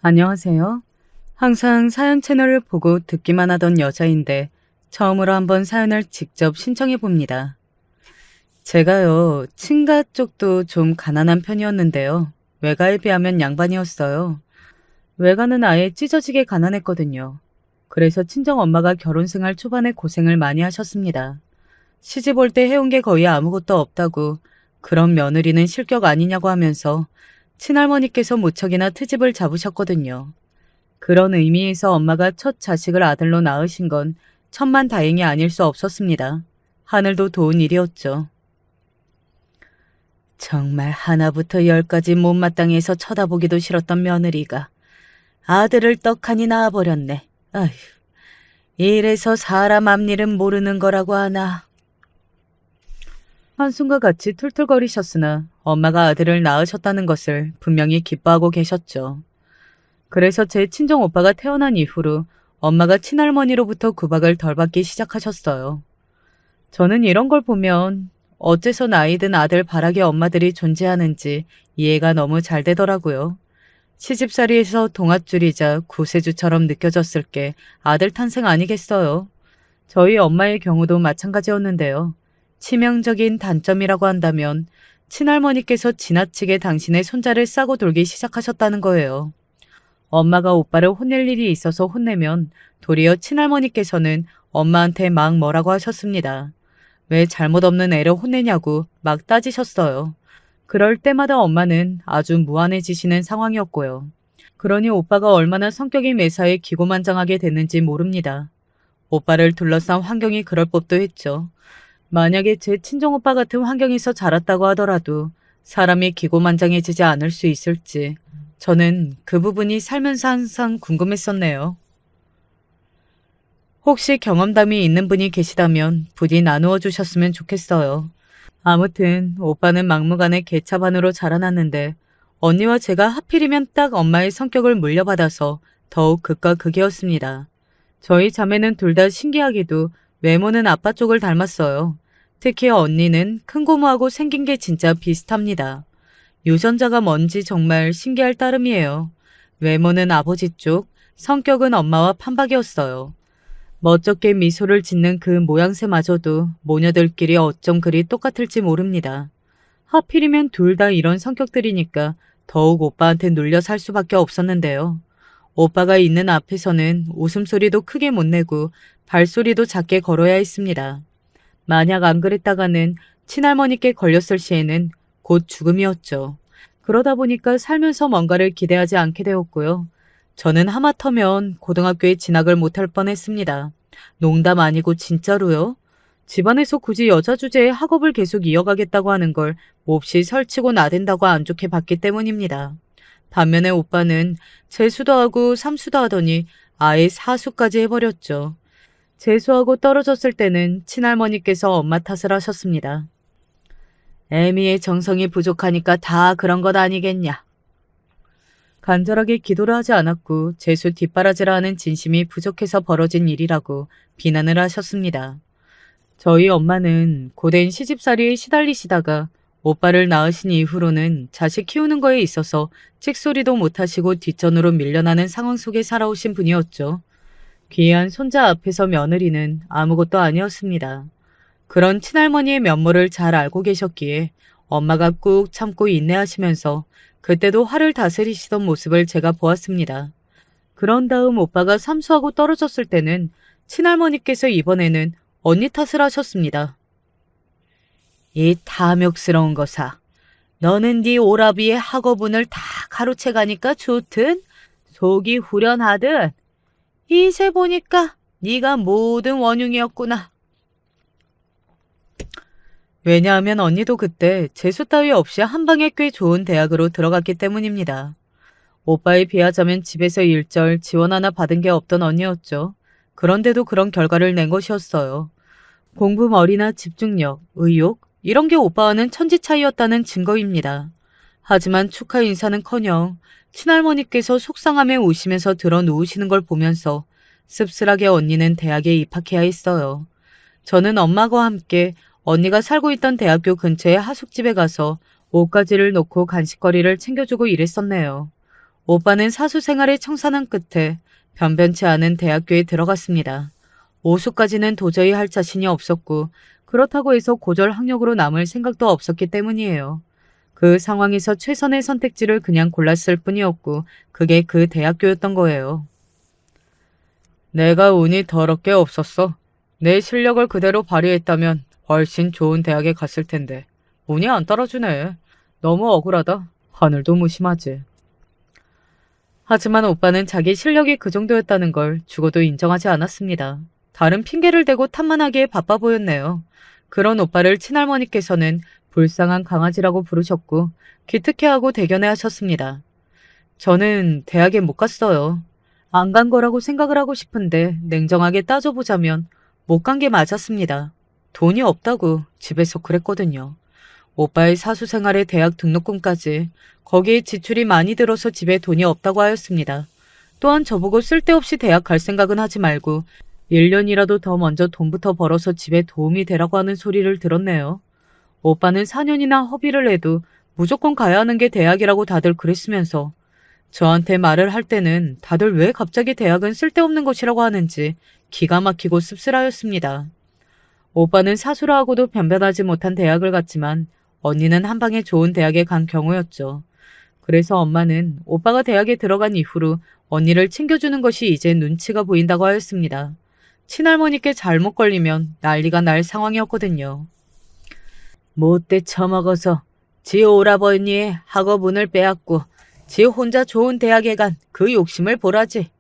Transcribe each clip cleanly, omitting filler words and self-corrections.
안녕하세요. 항상 사연 채널을 보고 듣기만 하던 여자인데 처음으로 한번 사연을 직접 신청해 봅니다. 제가요, 친가 쪽도 좀 가난한 편이었는데요. 외가에 비하면 양반이었어요. 외가는 아예 찢어지게 가난했거든요. 그래서 친정 엄마가 결혼 생활 초반에 고생을 많이 하셨습니다. 시집 올 때 해온 게 거의 아무것도 없다고 그런 며느리는 실격 아니냐고 하면서 친할머니께서 무척이나 트집을 잡으셨거든요. 그런 의미에서 엄마가 첫 자식을 아들로 낳으신 건 천만다행이 아닐 수 없었습니다. 하늘도 도운 일이었죠. 정말 하나부터 열까지 못마땅해서 쳐다보기도 싫었던 며느리가 아들을 떡하니 낳아버렸네. 아휴, 이래서 사람 앞일은 모르는 거라고 하나. 한숨과 같이 툴툴거리셨으나 엄마가 아들을 낳으셨다는 것을 분명히 기뻐하고 계셨죠. 그래서 제 친정 오빠가 태어난 이후로 엄마가 친할머니로부터 구박을 덜 받기 시작하셨어요. 저는 이런 걸 보면 어째서 나이 든 아들 바라기 엄마들이 존재하는지 이해가 너무 잘 되더라고요. 시집살이에서 동아줄이자 구세주처럼 느껴졌을 게 아들 탄생 아니겠어요. 저희 엄마의 경우도 마찬가지였는데요. 치명적인 단점이라고 한다면 친할머니께서 지나치게 당신의 손자를 싸고 돌기 시작하셨다는 거예요. 엄마가 오빠를 혼낼 일이 있어서 혼내면 도리어 친할머니께서는 엄마한테 막 뭐라고 하셨습니다. 왜 잘못 없는 애를 혼내냐고 막 따지셨어요. 그럴 때마다 엄마는 아주 무안해지시는 상황이었고요. 그러니 오빠가 얼마나 성격이 매사에 기고만장하게 됐는지 모릅니다. 오빠를 둘러싼 환경이 그럴 법도 했죠. 만약에 제 친정오빠 같은 환경에서 자랐다고 하더라도 사람이 기고만장해지지 않을 수 있을지 저는 그 부분이 살면서 항상 궁금했었네요. 혹시 경험담이 있는 분이 계시다면 부디 나누어 주셨으면 좋겠어요. 아무튼 오빠는 막무가내 개차반으로 자라났는데 언니와 제가 하필이면 딱 엄마의 성격을 물려받아서 더욱 극과 극이었습니다. 저희 자매는 둘 다 신기하게도 외모는 아빠 쪽을 닮았어요. 특히 언니는 큰 고모하고 생긴 게 진짜 비슷합니다. 유전자가 뭔지 정말 신기할 따름이에요. 외모는 아버지 쪽, 성격은 엄마와 판박이었어요. 멋쩍게 미소를 짓는 그 모양새마저도 모녀들끼리 어쩜 그리 똑같을지 모릅니다. 하필이면 둘 다 이런 성격들이니까 더욱 오빠한테 눌려 살 수밖에 없었는데요. 오빠가 있는 앞에서는 웃음소리도 크게 못 내고 발소리도 작게 걸어야 했습니다. 만약 안 그랬다가는 친할머니께 걸렸을 시에는 곧 죽음이었죠. 그러다 보니까 살면서 뭔가를 기대하지 않게 되었고요. 저는 하마터면 고등학교에 진학을 못할 뻔했습니다. 농담 아니고 진짜로요. 집안에서 굳이 여자 주제에 학업을 계속 이어가겠다고 하는 걸 몹시 설치고 나댄다고 안 좋게 봤기 때문입니다. 반면에 오빠는 재수도 하고 삼수도 하더니 아예 사수까지 해버렸죠. 재수하고 떨어졌을 때는 친할머니께서 엄마 탓을 하셨습니다. 애미의 정성이 부족하니까 다 그런 것 아니겠냐. 간절하게 기도를 하지 않았고 재수 뒷바라지라 하는 진심이 부족해서 벌어진 일이라고 비난을 하셨습니다. 저희 엄마는 고된 시집살이에 시달리시다가 오빠를 낳으신 이후로는 자식 키우는 거에 있어서 찍소리도 못하시고 뒷전으로 밀려나는 상황 속에 살아오신 분이었죠. 귀한 손자 앞에서 며느리는 아무것도 아니었습니다. 그런 친할머니의 면모를 잘 알고 계셨기에 엄마가 꾹 참고 인내하시면서 그때도 화를 다스리시던 모습을 제가 보았습니다. 그런 다음 오빠가 삼수하고 떨어졌을 때는 친할머니께서 이번에는 언니 탓을 하셨습니다. 이 탐욕스러운 거사. 너는 네 오라비의 학어분을 다 가로채 가니까 좋든 속이 후련하든 이세 보니까 네가 모든 원흉이었구나. 왜냐하면 언니도 그때 재수 따위 없이 한 방에 꽤 좋은 대학으로 들어갔기 때문입니다. 오빠에 비하자면 집에서 일절 지원 하나 받은 게 없던 언니였죠. 그런데도 그런 결과를 낸 것이었어요. 공부머리나 집중력, 의욕 이런 게 오빠와는 천지 차이였다는 증거입니다. 하지만 축하 인사는커녕 친할머니께서 속상함에 우시면서 들어 누우시는 걸 보면서 씁쓸하게 언니는 대학에 입학해야 했어요. 저는 엄마와 함께 언니가 살고 있던 대학교 근처의 하숙집에 가서 옷가지를 놓고 간식거리를 챙겨주고 일했었네요. 오빠는 사수 생활의 청산한 끝에 변변치 않은 대학교에 들어갔습니다. 오수까지는 도저히 할 자신이 없었고 그렇다고 해서 고졸 학력으로 남을 생각도 없었기 때문이에요. 그 상황에서 최선의 선택지를 그냥 골랐을 뿐이었고 그게 그 대학교였던 거예요. 내가 운이 더럽게 없었어. 내 실력을 그대로 발휘했다면 훨씬 좋은 대학에 갔을 텐데 운이 안 따라주네. 너무 억울하다. 하늘도 무심하지. 하지만 오빠는 자기 실력이 그 정도였다는 걸 죽어도 인정하지 않았습니다. 다른 핑계를 대고 탓만하기에 바빠 보였네요. 그런 오빠를 친할머니께서는 불쌍한 강아지라고 부르셨고 기특해하고 대견해 하셨습니다. 저는 대학에 못 갔어요. 안 간 거라고 생각을 하고 싶은데 냉정하게 따져보자면 못 간 게 맞았습니다. 돈이 없다고 집에서 그랬거든요. 오빠의 사수 생활에 대학 등록금까지 거기에 지출이 많이 들어서 집에 돈이 없다고 하였습니다. 또한 저보고 쓸데없이 대학 갈 생각은 하지 말고 1년이라도 더 먼저 돈부터 벌어서 집에 도움이 되라고 하는 소리를 들었네요. 오빠는 4년이나 허비를 해도 무조건 가야 하는 게 대학이라고 다들 그랬으면서 저한테 말을 할 때는 다들 왜 갑자기 대학은 쓸데없는 것이라고 하는지 기가 막히고 씁쓸하였습니다. 오빠는 사수라 하고도 변변하지 못한 대학을 갔지만 언니는 한 방에 좋은 대학에 간 경우였죠. 그래서 엄마는 오빠가 대학에 들어간 이후로 언니를 챙겨주는 것이 이제 눈치가 보인다고 하였습니다. 친할머니께 잘못 걸리면 난리가 날 상황이었거든요. 못돼 처먹어서 지 오라버니의 학업운을 빼앗고 지 혼자 좋은 대학에 간 그 욕심을 보라지.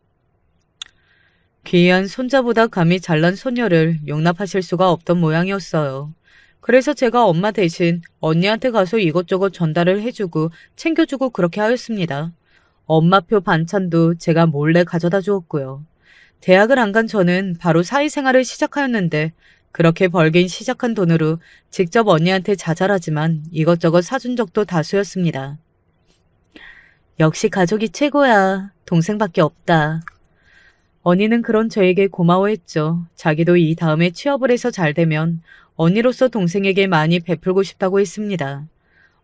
귀한 손자보다 감히 잘난 손녀를 용납하실 수가 없던 모양이었어요. 그래서 제가 엄마 대신 언니한테 가서 이것저것 전달을 해주고 챙겨주고 그렇게 하였습니다. 엄마표 반찬도 제가 몰래 가져다 주었고요. 대학을 안 간 저는 바로 사회생활을 시작하였는데 그렇게 벌긴 시작한 돈으로 직접 언니한테 자잘하지만 이것저것 사준 적도 다수였습니다. 역시 가족이 최고야. 동생밖에 없다. 언니는 그런 저에게 고마워했죠. 자기도 이 다음에 취업을 해서 잘 되면 언니로서 동생에게 많이 베풀고 싶다고 했습니다.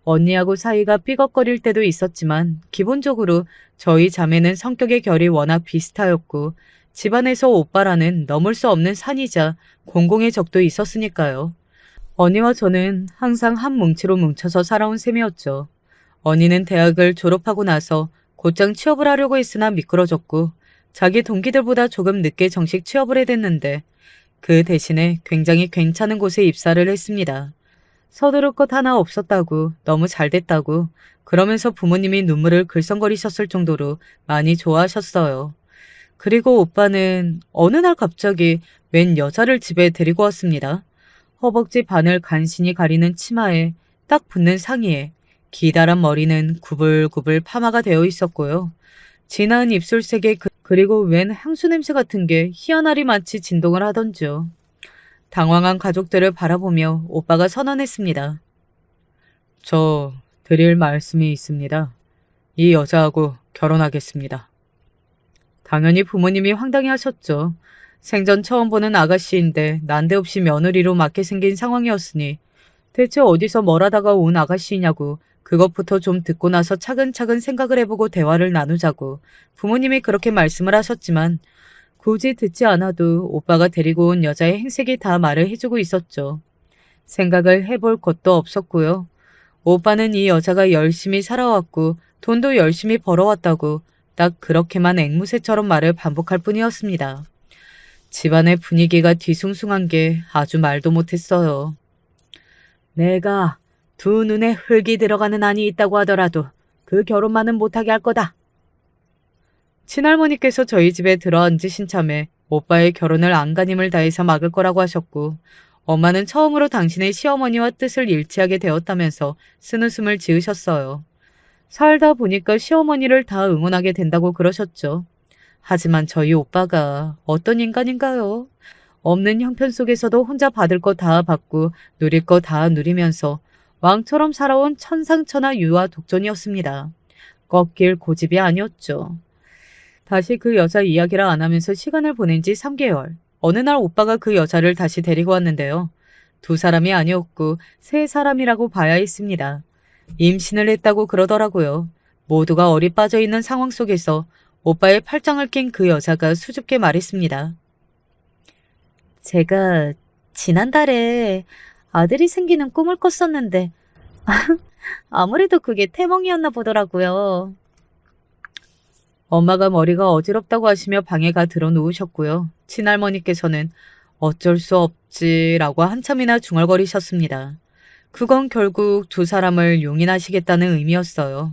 언니하고 사이가 삐걱거릴 때도 있었지만 기본적으로 저희 자매는 성격의 결이 워낙 비슷하였고 집안에서 오빠라는 넘을 수 없는 산이자 공공의 적도 있었으니까요. 언니와 저는 항상 한 뭉치로 뭉쳐서 살아온 셈이었죠. 언니는 대학을 졸업하고 나서 곧장 취업을 하려고 했으나 미끄러졌고 자기 동기들보다 조금 늦게 정식 취업을 해댔는데 그 대신에 굉장히 괜찮은 곳에 입사를 했습니다. 서두를 것 하나 없었다고 너무 잘 됐다고 그러면서 부모님이 눈물을 글썽거리셨을 정도로 많이 좋아하셨어요. 그리고 오빠는 어느 날 갑자기 웬 여자를 집에 데리고 왔습니다. 허벅지 반을 간신히 가리는 치마에 딱 붙는 상의에 기다란 머리는 구불구불 파마가 되어 있었고요. 진한 입술색에 그리고 웬 향수 냄새 같은 게 희한하리 마치 진동을 하던지요. 당황한 가족들을 바라보며 오빠가 선언했습니다. 저 드릴 말씀이 있습니다. 이 여자하고 결혼하겠습니다. 당연히 부모님이 황당해하셨죠. 생전 처음 보는 아가씨인데 난데없이 며느리로 맞게 생긴 상황이었으니 대체 어디서 뭘 하다가 온 아가씨냐고 그것부터 좀 듣고 나서 차근차근 생각을 해보고 대화를 나누자고 부모님이 그렇게 말씀을 하셨지만 굳이 듣지 않아도 오빠가 데리고 온 여자의 행색이 다 말을 해주고 있었죠. 생각을 해볼 것도 없었고요. 오빠는 이 여자가 열심히 살아왔고 돈도 열심히 벌어왔다고 딱 그렇게만 앵무새처럼 말을 반복할 뿐이었습니다. 집안의 분위기가 뒤숭숭한 게 아주 말도 못했어요. 내가 두 눈에 흙이 들어가는 안이 있다고 하더라도 그 결혼만은 못하게 할 거다. 친할머니께서 저희 집에 들어앉으신 참에 오빠의 결혼을 안간힘을 다해서 막을 거라고 하셨고 엄마는 처음으로 당신의 시어머니와 뜻을 일치하게 되었다면서 쓴웃음을 지으셨어요. 살다 보니까 시어머니를 다 응원하게 된다고 그러셨죠. 하지만 저희 오빠가 어떤 인간인가요? 없는 형편 속에서도 혼자 받을 거 다 받고 누릴 거 다 누리면서 왕처럼 살아온 천상천하 유아 독존이었습니다. 꺾일 고집이 아니었죠. 다시 그 여자 이야기를 안 하면서 시간을 보낸 지 3개월. 어느 날 오빠가 그 여자를 다시 데리고 왔는데요. 두 사람이 아니었고 세 사람이라고 봐야 했습니다. 임신을 했다고 그러더라고요. 모두가 얼이 빠져 있는 상황 속에서 오빠의 팔짱을 낀 그 여자가 수줍게 말했습니다. 제가 지난달에 아들이 생기는 꿈을 꿨었는데 아무래도 그게 태몽이었나 보더라고요. 엄마가 머리가 어지럽다고 하시며 방에 가 들어 누우셨고요. 친할머니께서는 어쩔 수 없지라고 한참이나 중얼거리셨습니다. 그건 결국 두 사람을 용인하시겠다는 의미였어요.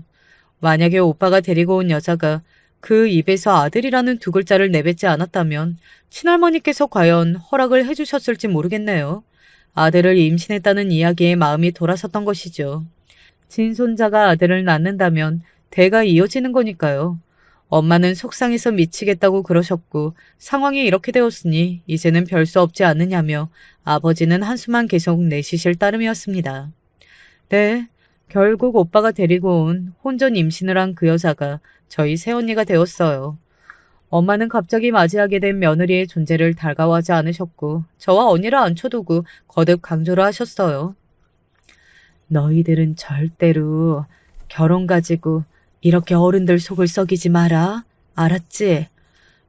만약에 오빠가 데리고 온 여자가 그 입에서 아들이라는 두 글자를 내뱉지 않았다면 친할머니께서 과연 허락을 해주셨을지 모르겠네요. 아들을 임신했다는 이야기에 마음이 돌아섰던 것이죠. 친손자가 아들을 낳는다면 대가 이어지는 거니까요. 엄마는 속상해서 미치겠다고 그러셨고 상황이 이렇게 되었으니 이제는 별 수 없지 않느냐며 아버지는 한숨만 계속 내쉬실 따름이었습니다. 네, 결국 오빠가 데리고 온 혼전 임신을 한 그 여자가 저희 새언니가 되었어요. 엄마는 갑자기 맞이하게 된 며느리의 존재를 달가워하지 않으셨고 저와 언니를 앉혀두고 거듭 강조를 하셨어요. 너희들은 절대로 결혼 가지고 이렇게 어른들 속을 썩이지 마라. 알았지?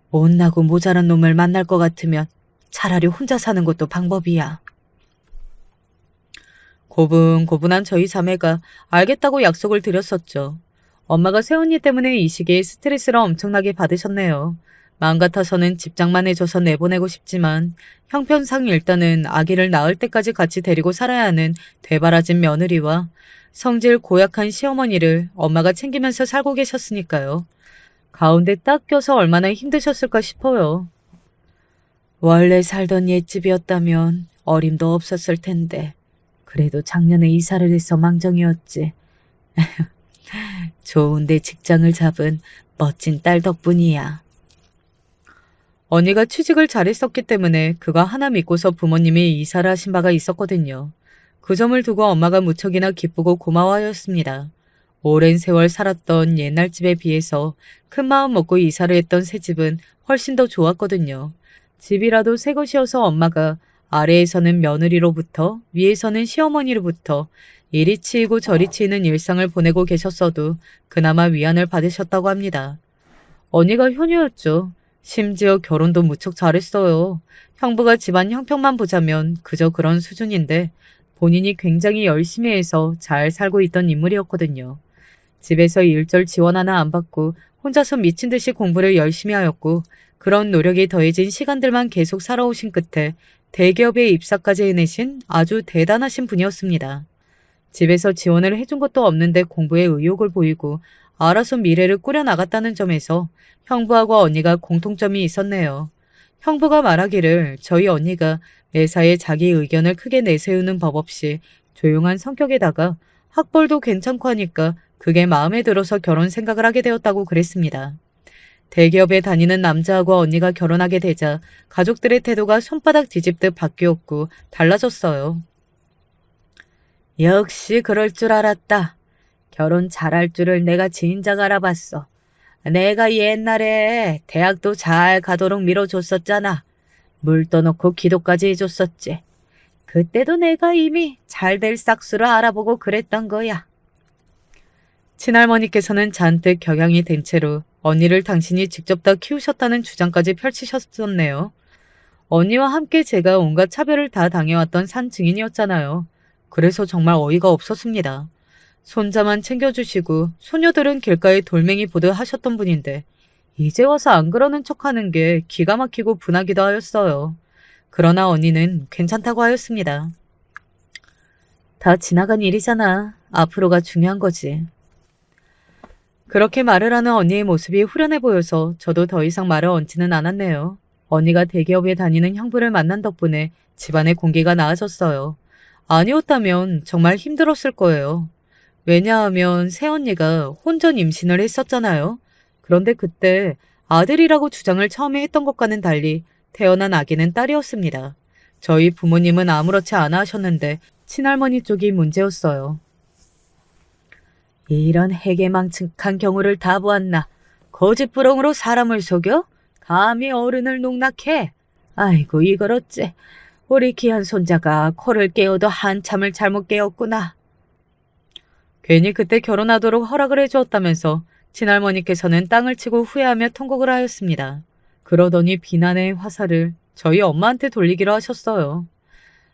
못나고 모자란 놈을 만날 것 같으면 차라리 혼자 사는 것도 방법이야. 고분고분한 저희 자매가 알겠다고 약속을 드렸었죠. 엄마가 새언니 때문에 이 시기에 스트레스를 엄청나게 받으셨네요. 마음 같아서는 집장만 해줘서 내보내고 싶지만 형편상 일단은 아기를 낳을 때까지 같이 데리고 살아야 하는 되바라진 며느리와 성질 고약한 시어머니를 엄마가 챙기면서 살고 계셨으니까요. 가운데 딱 껴서 얼마나 힘드셨을까 싶어요. 원래 살던 옛집이었다면 어림도 없었을 텐데 그래도 작년에 이사를 해서 망정이었지. 좋은데 직장을 잡은 멋진 딸 덕분이야. 언니가 취직을 잘했었기 때문에 그거 하나 믿고서 부모님이 이사를 하신 바가 있었거든요. 그 점을 두고 엄마가 무척이나 기쁘고 고마워하였습니다. 오랜 세월 살았던 옛날 집에 비해서 큰 마음 먹고 이사를 했던 새 집은 훨씬 더 좋았거든요. 집이라도 새 것이어서 엄마가 아래에서는 며느리로부터 위에서는 시어머니로부터 이리 치이고 저리 치이는 일상을 보내고 계셨어도 그나마 위안을 받으셨다고 합니다. 언니가 효녀였죠. 심지어 결혼도 무척 잘했어요. 형부가 집안 형편만 보자면 그저 그런 수준인데 본인이 굉장히 열심히 해서 잘 살고 있던 인물이었거든요. 집에서 일절 지원 하나 안 받고 혼자서 미친 듯이 공부를 열심히 하였고 그런 노력이 더해진 시간들만 계속 살아오신 끝에 대기업에 입사까지 해내신 아주 대단하신 분이었습니다. 집에서 지원을 해준 것도 없는데 공부에 의욕을 보이고 알아서 미래를 꾸려나갔다는 점에서 형부하고 언니가 공통점이 있었네요. 형부가 말하기를 저희 언니가 매사에 자기 의견을 크게 내세우는 법 없이 조용한 성격에다가 학벌도 괜찮고 하니까 그게 마음에 들어서 결혼 생각을 하게 되었다고 그랬습니다. 대기업에 다니는 남자하고 언니가 결혼하게 되자 가족들의 태도가 손바닥 뒤집듯 바뀌었고 달라졌어요. 역시 그럴 줄 알았다. 결혼 잘할 줄을 내가 진작 알아봤어. 내가 옛날에 대학도 잘 가도록 밀어줬었잖아. 물 떠놓고 기도까지 해줬었지. 그때도 내가 이미 잘 될 싹수를 알아보고 그랬던 거야. 친할머니께서는 잔뜩 격양이 된 채로 언니를 당신이 직접 다 키우셨다는 주장까지 펼치셨었네요. 언니와 함께 제가 온갖 차별을 다 당해왔던 산 증인이었잖아요. 그래서 정말 어이가 없었습니다. 손자만 챙겨주시고 소녀들은 길가에 돌멩이 보듯 하셨던 분인데 이제 와서 안 그러는 척하는 게 기가 막히고 분하기도 하였어요. 그러나 언니는 괜찮다고 하였습니다. 다 지나간 일이잖아. 앞으로가 중요한 거지. 그렇게 말을 하는 언니의 모습이 후련해 보여서 저도 더 이상 말을 얹지는 않았네요. 언니가 대기업에 다니는 형부를 만난 덕분에 집안의 공기가 나아졌어요. 아니었다면 정말 힘들었을 거예요. 왜냐하면 새언니가 혼전 임신을 했었잖아요. 그런데 그때 아들이라고 주장을 처음에 했던 것과는 달리 태어난 아기는 딸이었습니다. 저희 부모님은 아무렇지 않아 하셨는데 친할머니 쪽이 문제였어요. 이런 해괴망측한 경우를 다 보았나. 거짓부렁으로 사람을 속여? 감히 어른을 농락해? 아이고 이걸 어째. 우리 귀한 손자가 코를 깨어도 한참을 잘못 깨었구나. 괜히 그때 결혼하도록 허락을 해주었다면서 친할머니께서는 땅을 치고 후회하며 통곡을 하였습니다. 그러더니 비난의 화살을 저희 엄마한테 돌리기로 하셨어요.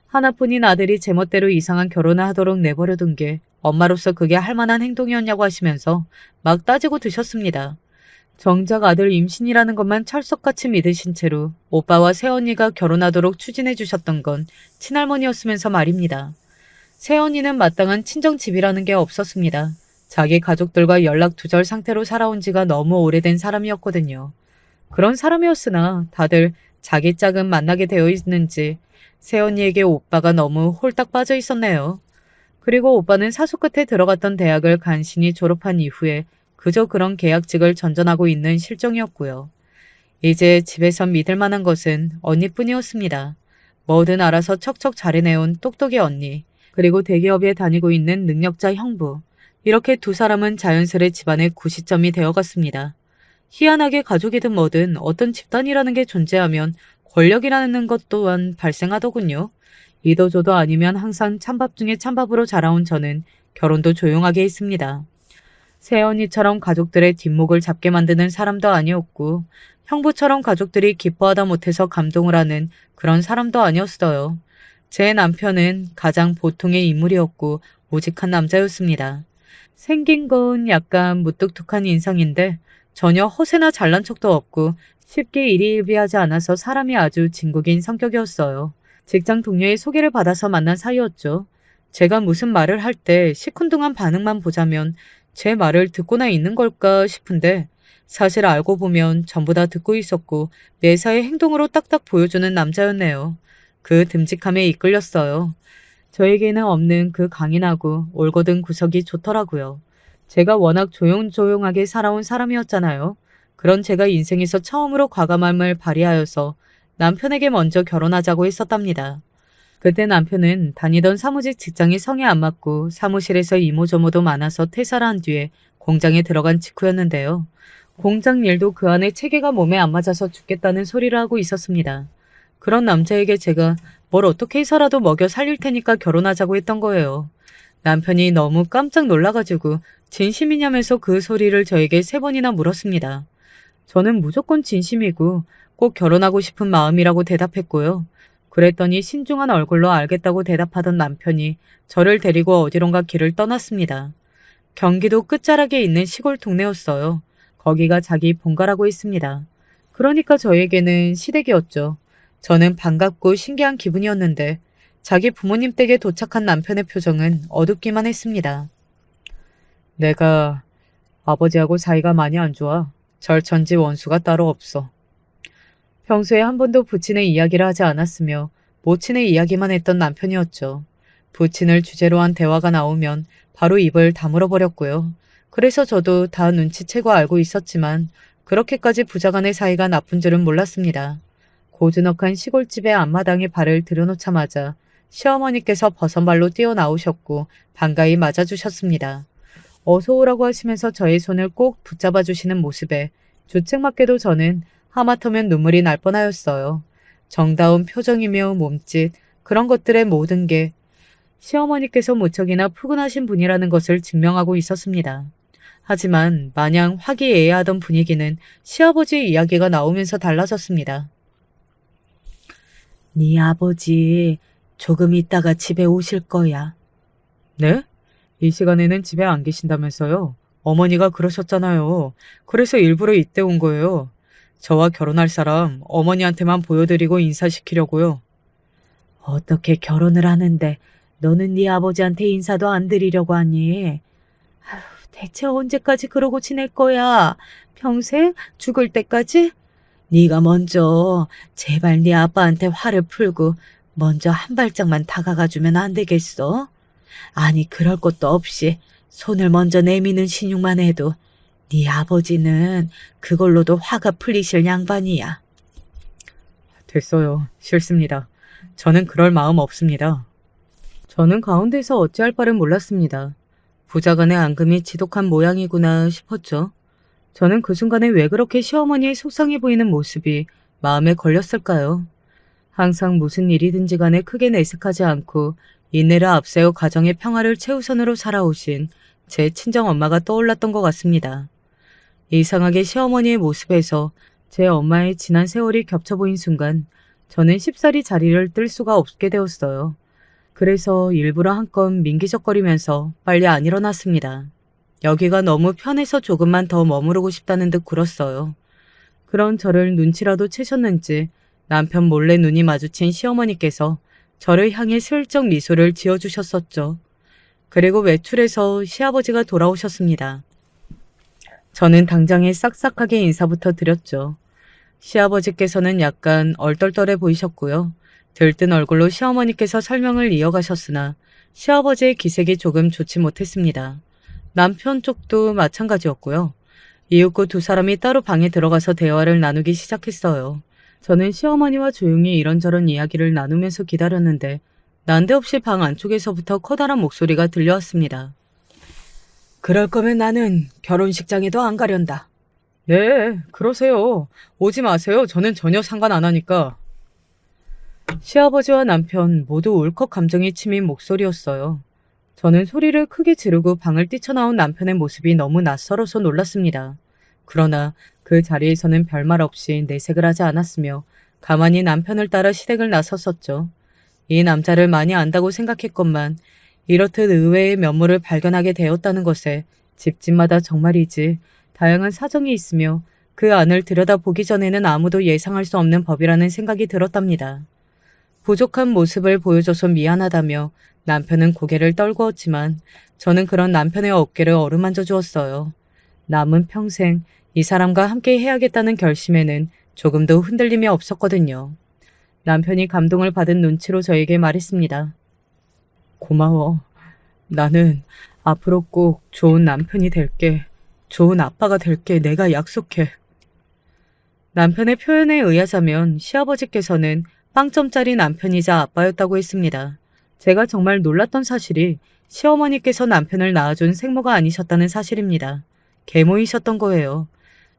하나뿐인 아들이 제멋대로 이상한 결혼을 하도록 내버려둔 게 엄마로서 그게 할 만한 행동이었냐고 하시면서 막 따지고 드셨습니다. 정작 아들 임신이라는 것만 철석같이 믿으신 채로 오빠와 새언니가 결혼하도록 추진해 주셨던 건 친할머니였으면서 말입니다. 새언니는 마땅한 친정집이라는 게 없었습니다. 자기 가족들과 연락 두절 상태로 살아온 지가 너무 오래된 사람이었거든요. 그런 사람이었으나 다들 자기 짝은 만나게 되어 있는지 새언니에게 오빠가 너무 홀딱 빠져 있었네요. 그리고 오빠는 사수 끝에 들어갔던 대학을 간신히 졸업한 이후에 그저 그런 계약직을 전전하고 있는 실정이었고요. 이제 집에서 믿을 만한 것은 언니뿐이었습니다. 뭐든 알아서 척척 잘해내온 똑똑이 언니, 그리고 대기업에 다니고 있는 능력자 형부. 이렇게 두 사람은 자연스레 집안의 구시점이 되어갔습니다. 희한하게 가족이든 뭐든 어떤 집단이라는 게 존재하면 권력이라는 것 또한 발생하더군요. 이도저도 아니면 항상 찬밥 중에 찬밥으로 자라온 저는 결혼도 조용하게 했습니다. 새언니처럼 가족들의 뒷목을 잡게 만드는 사람도 아니었고 형부처럼 가족들이 기뻐하다 못해서 감동을 하는 그런 사람도 아니었어요. 제 남편은 가장 보통의 인물이었고 우직한 남자였습니다. 생긴 건 약간 무뚝뚝한 인상인데 전혀 허세나 잘난 척도 없고 쉽게 일희일비하지 않아서 사람이 아주 진국인 성격이었어요. 직장 동료의 소개를 받아서 만난 사이였죠. 제가 무슨 말을 할 때 시큰둥한 반응만 보자면 제 말을 듣고나 있는 걸까 싶은데 사실 알고 보면 전부 다 듣고 있었고 매사에 행동으로 딱딱 보여주는 남자였네요. 그 듬직함에 이끌렸어요. 저에게는 없는 그 강인하고 올곧은 구석이 좋더라고요. 제가 워낙 조용조용하게 살아온 사람이었잖아요. 그런 제가 인생에서 처음으로 과감함을 발휘하여서 남편에게 먼저 결혼하자고 했었답니다. 그때 남편은 다니던 사무직 직장이 성에 안 맞고 사무실에서 이모저모도 많아서 퇴사를 한 뒤에 공장에 들어간 직후였는데요. 공장 일도 그 안에 체계가 몸에 안 맞아서 죽겠다는 소리를 하고 있었습니다. 그런 남자에게 제가 뭘 어떻게 해서라도 먹여 살릴 테니까 결혼하자고 했던 거예요. 남편이 너무 깜짝 놀라가지고 진심이냐면서 그 소리를 저에게 3번이나 물었습니다. 저는 무조건 진심이고 꼭 결혼하고 싶은 마음이라고 대답했고요. 그랬더니 신중한 얼굴로 알겠다고 대답하던 남편이 저를 데리고 어디론가 길을 떠났습니다. 경기도 끝자락에 있는 시골 동네였어요. 거기가 자기 본가라고 했습니다. 그러니까 저에게는 시댁이었죠. 저는 반갑고 신기한 기분이었는데 자기 부모님 댁에 도착한 남편의 표정은 어둡기만 했습니다. 내가 아버지하고 사이가 많이 안 좋아. 절천지 원수가 따로 없어. 평소에 한 번도 부친의 이야기를 하지 않았으며 모친의 이야기만 했던 남편이었죠. 부친을 주제로 한 대화가 나오면 바로 입을 다물어 버렸고요. 그래서 저도 다 눈치채고 알고 있었지만 그렇게까지 부자간의 사이가 나쁜 줄은 몰랐습니다. 고즈넉한 시골집의 앞마당에 발을 들여놓자마자 시어머니께서 버선발로 뛰어나오셨고 반가이 맞아주셨습니다. 어서 오라고 하시면서 저의 손을 꼭 붙잡아 주시는 모습에 주책맞게도 저는 하마터면 눈물이 날 뻔하였어요. 정다운 표정이며 몸짓, 그런 것들의 모든 게 시어머니께서 무척이나 푸근하신 분이라는 것을 증명하고 있었습니다. 하지만 마냥 화기애애하던 분위기는 시아버지의 이야기가 나오면서 달라졌습니다. 네 아버지 조금 있다가 집에 오실 거야. 네? 이 시간에는 집에 안 계신다면서요? 어머니가 그러셨잖아요. 그래서 일부러 이때 온 거예요. 저와 결혼할 사람 어머니한테만 보여드리고 인사시키려고요. 어떻게 결혼을 하는데 너는 네 아버지한테 인사도 안 드리려고 하니? 아휴, 대체 언제까지 그러고 지낼 거야? 평생? 죽을 때까지? 네가 먼저 제발 네 아빠한테 화를 풀고 먼저 한 발짝만 다가가주면 안 되겠어? 아니 그럴 것도 없이 손을 먼저 내미는 신용만 해도 네 아버지는 그걸로도 화가 풀리실 양반이야. 됐어요. 싫습니다. 저는 그럴 마음 없습니다. 저는 가운데서 어찌할 바를 몰랐습니다. 부자간의 앙금이 지독한 모양이구나 싶었죠. 저는 그 순간에 왜 그렇게 시어머니의 속상해 보이는 모습이 마음에 걸렸을까요? 항상 무슨 일이든지 간에 크게 내색하지 않고 인내를 앞세워 가정의 평화를 최우선으로 살아오신 제 친정엄마가 떠올랐던 것 같습니다. 이상하게 시어머니의 모습에서 제 엄마의 지난 세월이 겹쳐 보인 순간 저는 쉽사리 자리를 뜰 수가 없게 되었어요. 그래서 일부러 한껏 민기적거리면서 빨리 안 일어났습니다. 여기가 너무 편해서 조금만 더 머무르고 싶다는 듯 굴었어요. 그런 저를 눈치라도 채셨는지 남편 몰래 눈이 마주친 시어머니께서 저를 향해 슬쩍 미소를 지어주셨었죠. 그리고 외출해서 시아버지가 돌아오셨습니다. 저는 당장에 싹싹하게 인사부터 드렸죠. 시아버지께서는 약간 얼떨떨해 보이셨고요. 들뜬 얼굴로 시어머니께서 설명을 이어가셨으나 시아버지의 기색이 조금 좋지 못했습니다. 남편 쪽도 마찬가지였고요. 이윽고 두 사람이 따로 방에 들어가서 대화를 나누기 시작했어요. 저는 시어머니와 조용히 이런저런 이야기를 나누면서 기다렸는데 난데없이 방 안쪽에서부터 커다란 목소리가 들려왔습니다. 그럴 거면 나는 결혼식장에도 안 가련다. 네, 그러세요. 오지 마세요. 저는 전혀 상관 안 하니까. 시아버지와 남편 모두 울컥 감정이 치민 목소리였어요. 저는 소리를 크게 지르고 방을 뛰쳐나온 남편의 모습이 너무 낯설어서 놀랐습니다. 그러나 그 자리에서는 별말 없이 내색을 하지 않았으며 가만히 남편을 따라 시댁을 나섰었죠. 이 남자를 많이 안다고 생각했건만 이렇듯 의외의 면모를 발견하게 되었다는 것에 집집마다 정말이지 다양한 사정이 있으며 그 안을 들여다보기 전에는 아무도 예상할 수 없는 법이라는 생각이 들었답니다. 부족한 모습을 보여줘서 미안하다며 남편은 고개를 떨구었지만 저는 그런 남편의 어깨를 어루만져 주었어요. 남은 평생 이 사람과 함께 해야겠다는 결심에는 조금도 흔들림이 없었거든요. 남편이 감동을 받은 눈치로 저에게 말했습니다. 고마워. 나는 앞으로 꼭 좋은 남편이 될게. 좋은 아빠가 될게. 내가 약속해. 남편의 표현에 의하자면 시아버지께서는 빵점짜리 남편이자 아빠였다고 했습니다. 제가 정말 놀랐던 사실이 시어머니께서 남편을 낳아준 생모가 아니셨다는 사실입니다. 계모이셨던 거예요.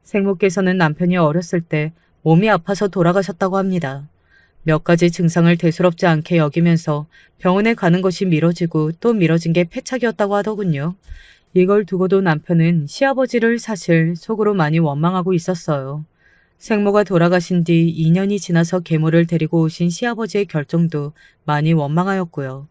생모께서는 남편이 어렸을 때 몸이 아파서 돌아가셨다고 합니다. 몇 가지 증상을 대수롭지 않게 여기면서 병원에 가는 것이 미뤄지고 또 미뤄진 게 패착이었다고 하더군요. 이걸 두고도 남편은 시아버지를 사실 속으로 많이 원망하고 있었어요. 생모가 돌아가신 뒤 2년이 지나서 계모를 데리고 오신 시아버지의 결정도 많이 원망하였고요.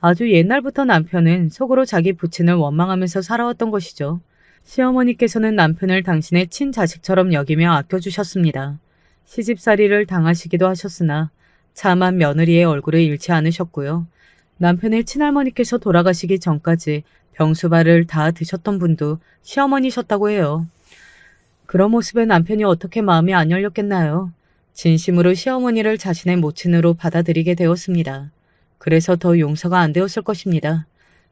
아주 옛날부터 남편은 속으로 자기 부친을 원망하면서 살아왔던 것이죠. 시어머니께서는 남편을 당신의 친자식처럼 여기며 아껴주셨습니다. 시집살이를 당하시기도 하셨으나 참한 며느리의 얼굴을 잃지 않으셨고요. 남편의 친할머니께서 돌아가시기 전까지 병수발을 다 드셨던 분도 시어머니셨다고 해요. 그런 모습에 남편이 어떻게 마음이 안 열렸겠나요? 진심으로 시어머니를 자신의 모친으로 받아들이게 되었습니다. 그래서 더 용서가 안 되었을 것입니다.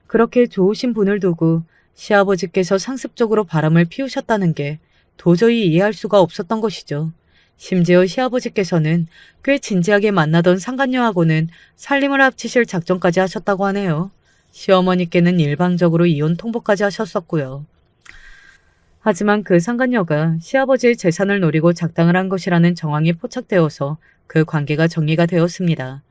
그렇게 좋으신 분을 두고 시아버지께서 상습적으로 바람을 피우셨다는 게 도저히 이해할 수가 없었던 것이죠. 심지어 시아버지께서는 꽤 진지하게 만나던 상간녀하고는 살림을 합치실 작정까지 하셨다고 하네요. 시어머니께는 일방적으로 이혼 통보까지 하셨었고요. 하지만 그 상간녀가 시아버지의 재산을 노리고 작당을 한 것이라는 정황이 포착되어서 그 관계가 정리가 되었습니다.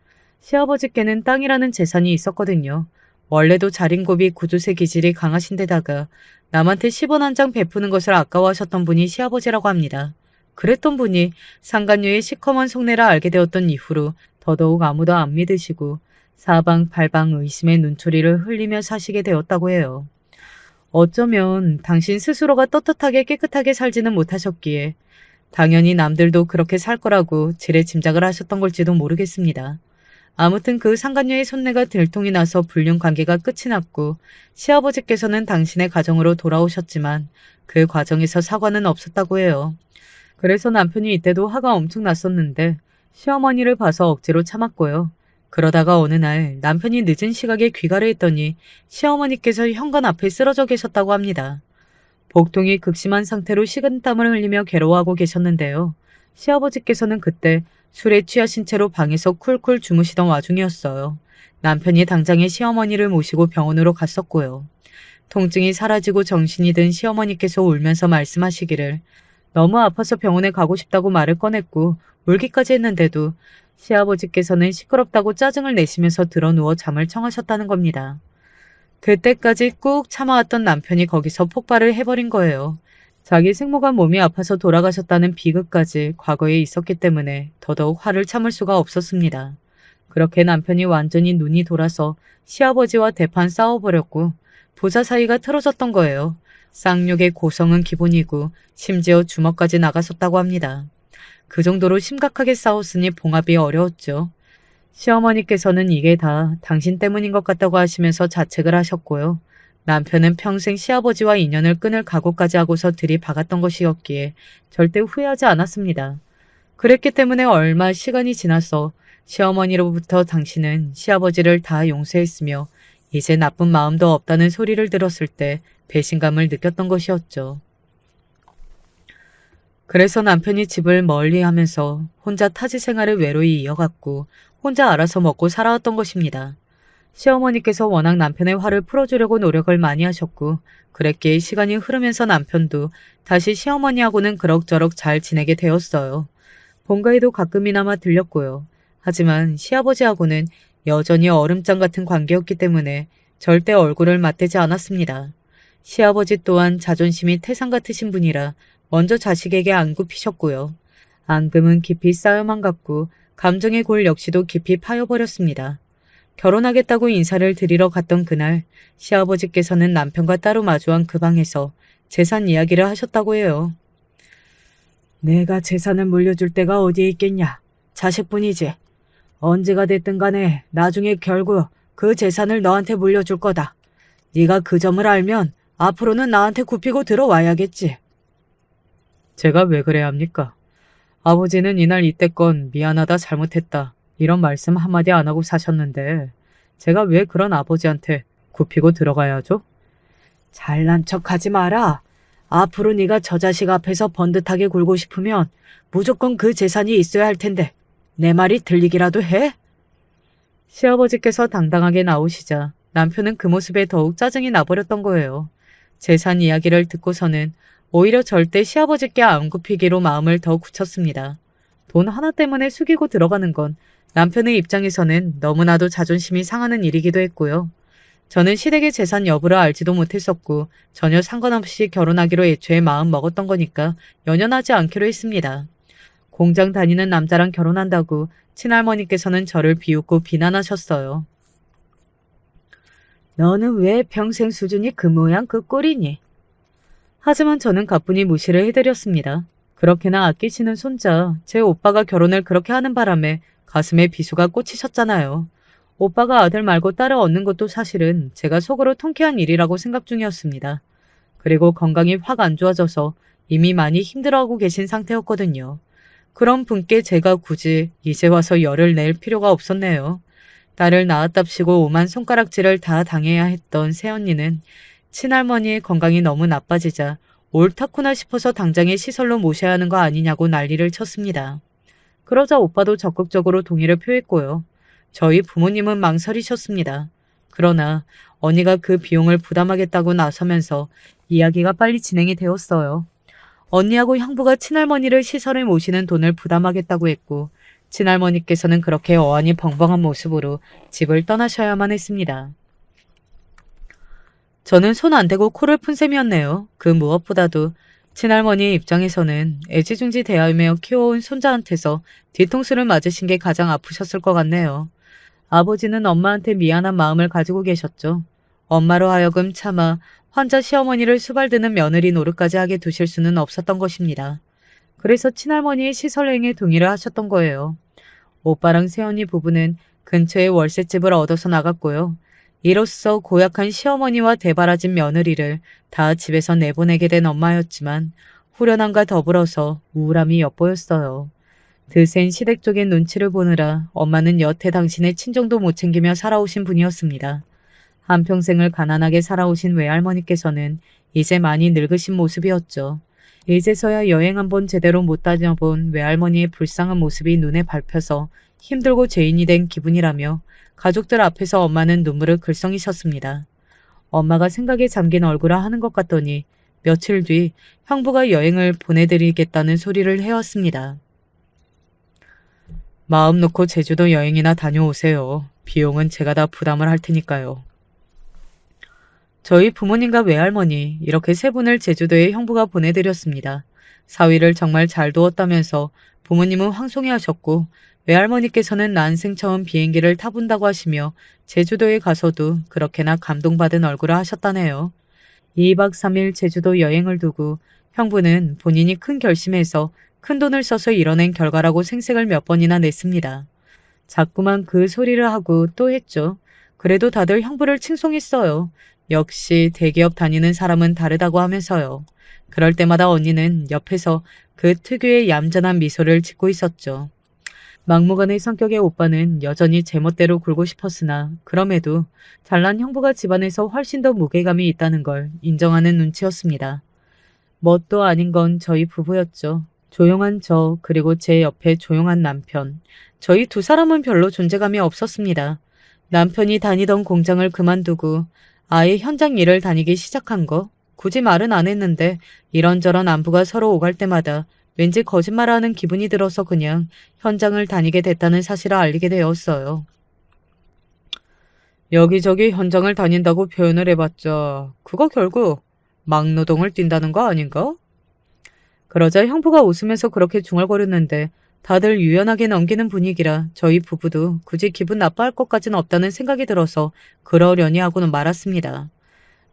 시아버지께는 땅이라는 재산이 있었거든요. 원래도 자린고비 구두쇠 기질이 강하신 데다가 남한테 10원 한 장 베푸는 것을 아까워하셨던 분이 시아버지라고 합니다. 그랬던 분이 상간녀의 시커먼 속내라 알게 되었던 이후로 더더욱 아무도 안 믿으시고 사방팔방 의심의 눈초리를 흘리며 사시게 되었다고 해요. 어쩌면 당신 스스로가 떳떳하게 깨끗하게 살지는 못하셨기에 당연히 남들도 그렇게 살 거라고 지레 짐작을 하셨던 걸지도 모르겠습니다. 아무튼 그 상간녀의 손내가 들통이 나서 불륜 관계가 끝이 났고 시아버지께서는 당신의 가정으로 돌아오셨지만 그 과정에서 사과는 없었다고 해요. 그래서 남편이 이때도 화가 엄청 났었는데 시어머니를 봐서 억지로 참았고요. 그러다가 어느 날 남편이 늦은 시각에 귀가를 했더니 시어머니께서 현관 앞에 쓰러져 계셨다고 합니다. 복통이 극심한 상태로 식은땀을 흘리며 괴로워하고 계셨는데요. 시아버지께서는 그때 술에 취하신 채로 방에서 쿨쿨 주무시던 와중이었어요. 남편이 당장에 시어머니를 모시고 병원으로 갔었고요. 통증이 사라지고 정신이 든 시어머니께서 울면서 말씀하시기를 너무 아파서 병원에 가고 싶다고 말을 꺼냈고 울기까지 했는데도 시아버지께서는 시끄럽다고 짜증을 내시면서 드러누워 잠을 청하셨다는 겁니다. 그때까지 꾹 참아왔던 남편이 거기서 폭발을 해버린 거예요. 자기 생모가 몸이 아파서 돌아가셨다는 비극까지 과거에 있었기 때문에 더더욱 화를 참을 수가 없었습니다. 그렇게 남편이 완전히 눈이 돌아서 시아버지와 대판 싸워버렸고 부자 사이가 틀어졌던 거예요. 쌍욕의 고성은 기본이고 심지어 주먹까지 나갔었다고 합니다. 그 정도로 심각하게 싸웠으니 봉합이 어려웠죠. 시어머니께서는 이게 다 당신 때문인 것 같다고 하시면서 자책을 하셨고요. 남편은 평생 시아버지와 인연을 끊을 각오까지 하고서 들이박았던 것이었기에 절대 후회하지 않았습니다. 그랬기 때문에 얼마 시간이 지나서 시어머니로부터 당신은 시아버지를 다 용서했으며 이제 나쁜 마음도 없다는 소리를 들었을 때 배신감을 느꼈던 것이었죠. 그래서 남편이 집을 멀리하면서 혼자 타지 생활을 외로이 이어갔고 혼자 알아서 먹고 살아왔던 것입니다. 시어머니께서 워낙 남편의 화를 풀어주려고 노력을 많이 하셨고 그랬기에 시간이 흐르면서 남편도 다시 시어머니하고는 그럭저럭 잘 지내게 되었어요. 본가에도 가끔이나마 들렸고요. 하지만 시아버지하고는 여전히 얼음장 같은 관계였기 때문에 절대 얼굴을 맞대지 않았습니다. 시아버지 또한 자존심이 태산 같으신 분이라 먼저 자식에게 안 굽히셨고요. 앙금은 깊이 쌓여만 갔고 감정의 골 역시도 깊이 파여버렸습니다. 결혼하겠다고 인사를 드리러 갔던 그날 시아버지께서는 남편과 따로 마주한 그 방에서 재산 이야기를 하셨다고 해요. 내가 재산을 물려줄 데가 어디에 있겠냐. 자식뿐이지. 언제가 됐든 간에 나중에 결국 그 재산을 너한테 물려줄 거다. 네가 그 점을 알면 앞으로는 나한테 굽히고 들어와야겠지. 제가 왜 그래야 합니까? 아버지는 이날 이때껏 미안하다 잘못했다 이런 말씀 한마디 안 하고 사셨는데 제가 왜 그런 아버지한테 굽히고 들어가야 하죠? 잘난 척하지 마라. 앞으로 네가 저 자식 앞에서 번듯하게 굴고 싶으면 무조건 그 재산이 있어야 할 텐데 내 말이 들리기라도 해? 시아버지께서 당당하게 나오시자 남편은 그 모습에 더욱 짜증이 나버렸던 거예요. 재산 이야기를 듣고서는 오히려 절대 시아버지께 안 굽히기로 마음을 더 굳혔습니다. 돈 하나 때문에 숙이고 들어가는 건 남편의 입장에서는 너무나도 자존심이 상하는 일이기도 했고요. 저는 시댁의 재산 여부를 알지도 못했었고 전혀 상관없이 결혼하기로 애초에 마음 먹었던 거니까 연연하지 않기로 했습니다. 공장 다니는 남자랑 결혼한다고 친할머니께서는 저를 비웃고 비난하셨어요. 너는 왜 평생 수준이 그 모양 그 꼴이니? 하지만 저는 가뿐히 무시를 해드렸습니다. 그렇게나 아끼시는 손자, 제 오빠가 결혼을 그렇게 하는 바람에 가슴에 비수가 꽂히셨잖아요. 오빠가 아들 말고 딸을 얻는 것도 사실은 제가 속으로 통쾌한 일이라고 생각 중이었습니다. 그리고 건강이 확 안 좋아져서 이미 많이 힘들어하고 계신 상태였거든요. 그런 분께 제가 굳이 이제 와서 열을 낼 필요가 없었네요. 딸을 낳았답시고 오만 손가락질을 다 당해야 했던 새언니는 친할머니의 건강이 너무 나빠지자 옳다구나 싶어서 당장에 시설로 모셔야 하는 거 아니냐고 난리를 쳤습니다. 그러자 오빠도 적극적으로 동의를 표했고요. 저희 부모님은 망설이셨습니다. 그러나 언니가 그 비용을 부담하겠다고 나서면서 이야기가 빨리 진행이 되었어요. 언니하고 형부가 친할머니를 시설에 모시는 돈을 부담하겠다고 했고 친할머니께서는 그렇게 어안이 벙벙한 모습으로 집을 떠나셔야만 했습니다. 저는 손 안 대고 코를 푼 셈이었네요. 그 무엇보다도 친할머니 입장에서는 애지중지 대하며 키워온 손자한테서 뒤통수를 맞으신 게 가장 아프셨을 것 같네요. 아버지는 엄마한테 미안한 마음을 가지고 계셨죠. 엄마로 하여금 차마 환자 시어머니를 수발드는 며느리 노릇까지 하게 두실 수는 없었던 것입니다. 그래서 친할머니의 시설행에 동의를 하셨던 거예요. 오빠랑 새언니 부부는 근처에 월세집을 얻어서 나갔고요. 이로써 고약한 시어머니와 대바라진 며느리를 다 집에서 내보내게 된 엄마였지만 후련함과 더불어서 우울함이 엿보였어요. 드센 시댁 쪽의 눈치를 보느라 엄마는 여태 당신의 친정도 못 챙기며 살아오신 분이었습니다. 한평생을 가난하게 살아오신 외할머니께서는 이제 많이 늙으신 모습이었죠. 이제서야 여행 한번 제대로 못 다녀본 외할머니의 불쌍한 모습이 눈에 밟혀서 힘들고 죄인이 된 기분이라며 가족들 앞에서 엄마는 눈물을 글썽이셨습니다. 엄마가 생각에 잠긴 얼굴을 하는 것 같더니 며칠 뒤 형부가 여행을 보내드리겠다는 소리를 해왔습니다. 마음 놓고 제주도 여행이나 다녀오세요. 비용은 제가 다 부담을 할 테니까요. 저희 부모님과 외할머니 이렇게 세 분을 제주도에 형부가 보내드렸습니다. 사위를 정말 잘 두었다면서 부모님은 황송해 하셨고 외할머니께서는 난생 처음 비행기를 타본다고 하시며 제주도에 가서도 그렇게나 감동받은 얼굴을 하셨다네요. 2박 3일 제주도 여행을 두고 형부는 본인이 큰 결심해서 큰 돈을 써서 이뤄낸 결과라고 생색을 몇 번이나 냈습니다. 자꾸만 그 소리를 하고 또 했죠. 그래도 다들 형부를 칭송했어요. 역시 대기업 다니는 사람은 다르다고 하면서요. 그럴 때마다 언니는 옆에서 그 특유의 얌전한 미소를 짓고 있었죠. 막무가내 성격의 오빠는 여전히 제멋대로 굴고 싶었으나 그럼에도 잘난 형부가 집안에서 훨씬 더 무게감이 있다는 걸 인정하는 눈치였습니다. 뭣도 아닌 건 저희 부부였죠. 조용한 저 그리고 제 옆에 조용한 남편. 저희 두 사람은 별로 존재감이 없었습니다. 남편이 다니던 공장을 그만두고 아예 현장 일을 다니기 시작한 거 굳이 말은 안 했는데 이런저런 안부가 서로 오갈 때마다 왠지 거짓말하는 기분이 들어서 그냥 현장을 다니게 됐다는 사실을 알리게 되었어요. 여기저기 현장을 다닌다고 표현을 해봤자 그거 결국 막노동을 뛴다는 거 아닌가? 그러자 형부가 웃으면서 그렇게 중얼거렸는데 다들 유연하게 넘기는 분위기라 저희 부부도 굳이 기분 나빠할 것까지는 없다는 생각이 들어서 그러려니 하고는 말았습니다.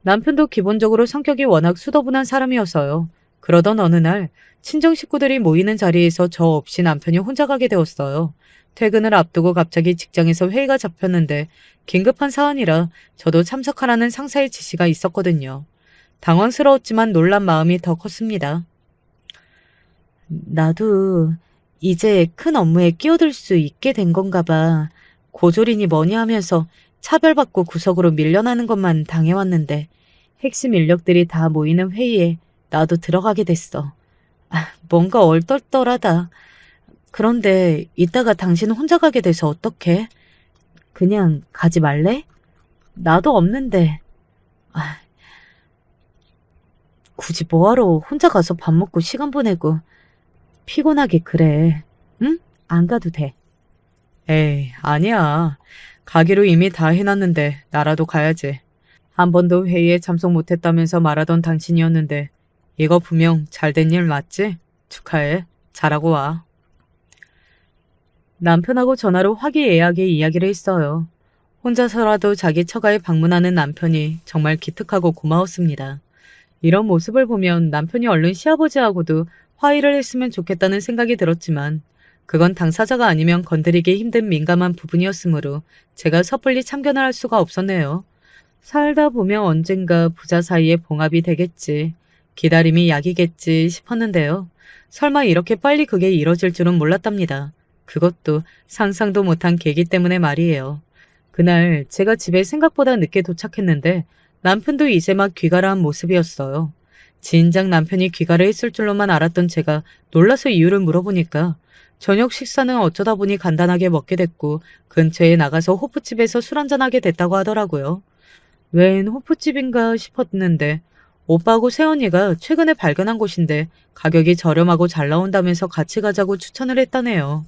남편도 기본적으로 성격이 워낙 수더분한 사람이어서요. 그러던 어느 날 친정 식구들이 모이는 자리에서 저 없이 남편이 혼자 가게 되었어요. 퇴근을 앞두고 갑자기 직장에서 회의가 잡혔는데 긴급한 사안이라 저도 참석하라는 상사의 지시가 있었거든요. 당황스러웠지만 놀란 마음이 더 컸습니다. 나도 이제 큰 업무에 끼어들 수 있게 된 건가 봐. 고졸이니 뭐니 하면서 차별받고 구석으로 밀려나는 것만 당해왔는데 핵심 인력들이 다 모이는 회의에 나도 들어가게 됐어. 뭔가 얼떨떨하다. 그런데 이따가 당신 혼자 가게 돼서 어떡해? 그냥 가지 말래? 나도 없는데. 굳이 뭐하러 혼자 가서 밥 먹고 시간 보내고 피곤하게 그래. 응? 안 가도 돼. 에이, 아니야. 가기로 이미 다 해놨는데 나라도 가야지. 한 번도 회의에 참석 못했다면서 말하던 당신이었는데 이거 분명 잘된 일 맞지? 축하해. 잘하고 와. 남편하고 전화로 화기애애하게 이야기를 했어요. 혼자서라도 자기 처가에 방문하는 남편이 정말 기특하고 고마웠습니다. 이런 모습을 보면 남편이 얼른 시아버지하고도 화해를 했으면 좋겠다는 생각이 들었지만 그건 당사자가 아니면 건드리기 힘든 민감한 부분이었으므로 제가 섣불리 참견을 할 수가 없었네요. 살다 보면 언젠가 부자 사이에 봉합이 되겠지. 기다림이 약이겠지 싶었는데요. 설마 이렇게 빨리 그게 이뤄질 줄은 몰랐답니다. 그것도 상상도 못한 계기 때문에 말이에요. 그날 제가 집에 생각보다 늦게 도착했는데 남편도 이제 막 귀가를 한 모습이었어요. 진작 남편이 귀가를 했을 줄로만 알았던 제가 놀라서 이유를 물어보니까 저녁 식사는 어쩌다 보니 간단하게 먹게 됐고 근처에 나가서 호프집에서 술 한잔하게 됐다고 하더라고요. 웬 호프집인가 싶었는데 오빠하고 새언니가 최근에 발견한 곳인데 가격이 저렴하고 잘 나온다면서 같이 가자고 추천을 했다네요.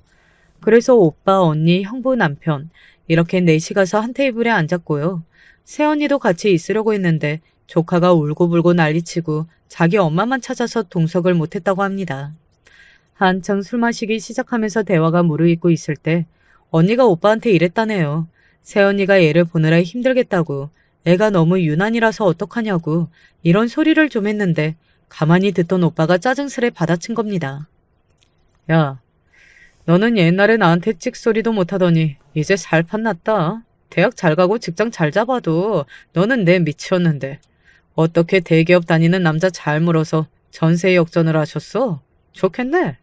그래서 오빠, 언니, 형부, 남편 이렇게 넷이 가서 한 테이블에 앉았고요. 새언니도 같이 있으려고 했는데 조카가 울고불고 난리치고 자기 엄마만 찾아서 동석을 못했다고 합니다. 한창 술 마시기 시작하면서 대화가 무르익고 있을 때 언니가 오빠한테 이랬다네요. 새언니가 애를 보느라 힘들겠다고 애가 너무 유난이라서 어떡하냐고 이런 소리를 좀 했는데 가만히 듣던 오빠가 짜증스레 받아친 겁니다. 야, 너는 옛날에 나한테 찍소리도 못하더니 이제 살판 났다. 대학 잘 가고 직장 잘 잡아도 너는 내 밑이었는데 어떻게 대기업 다니는 남자 잘 물어서 전세 역전을 하셨어? 좋겠네.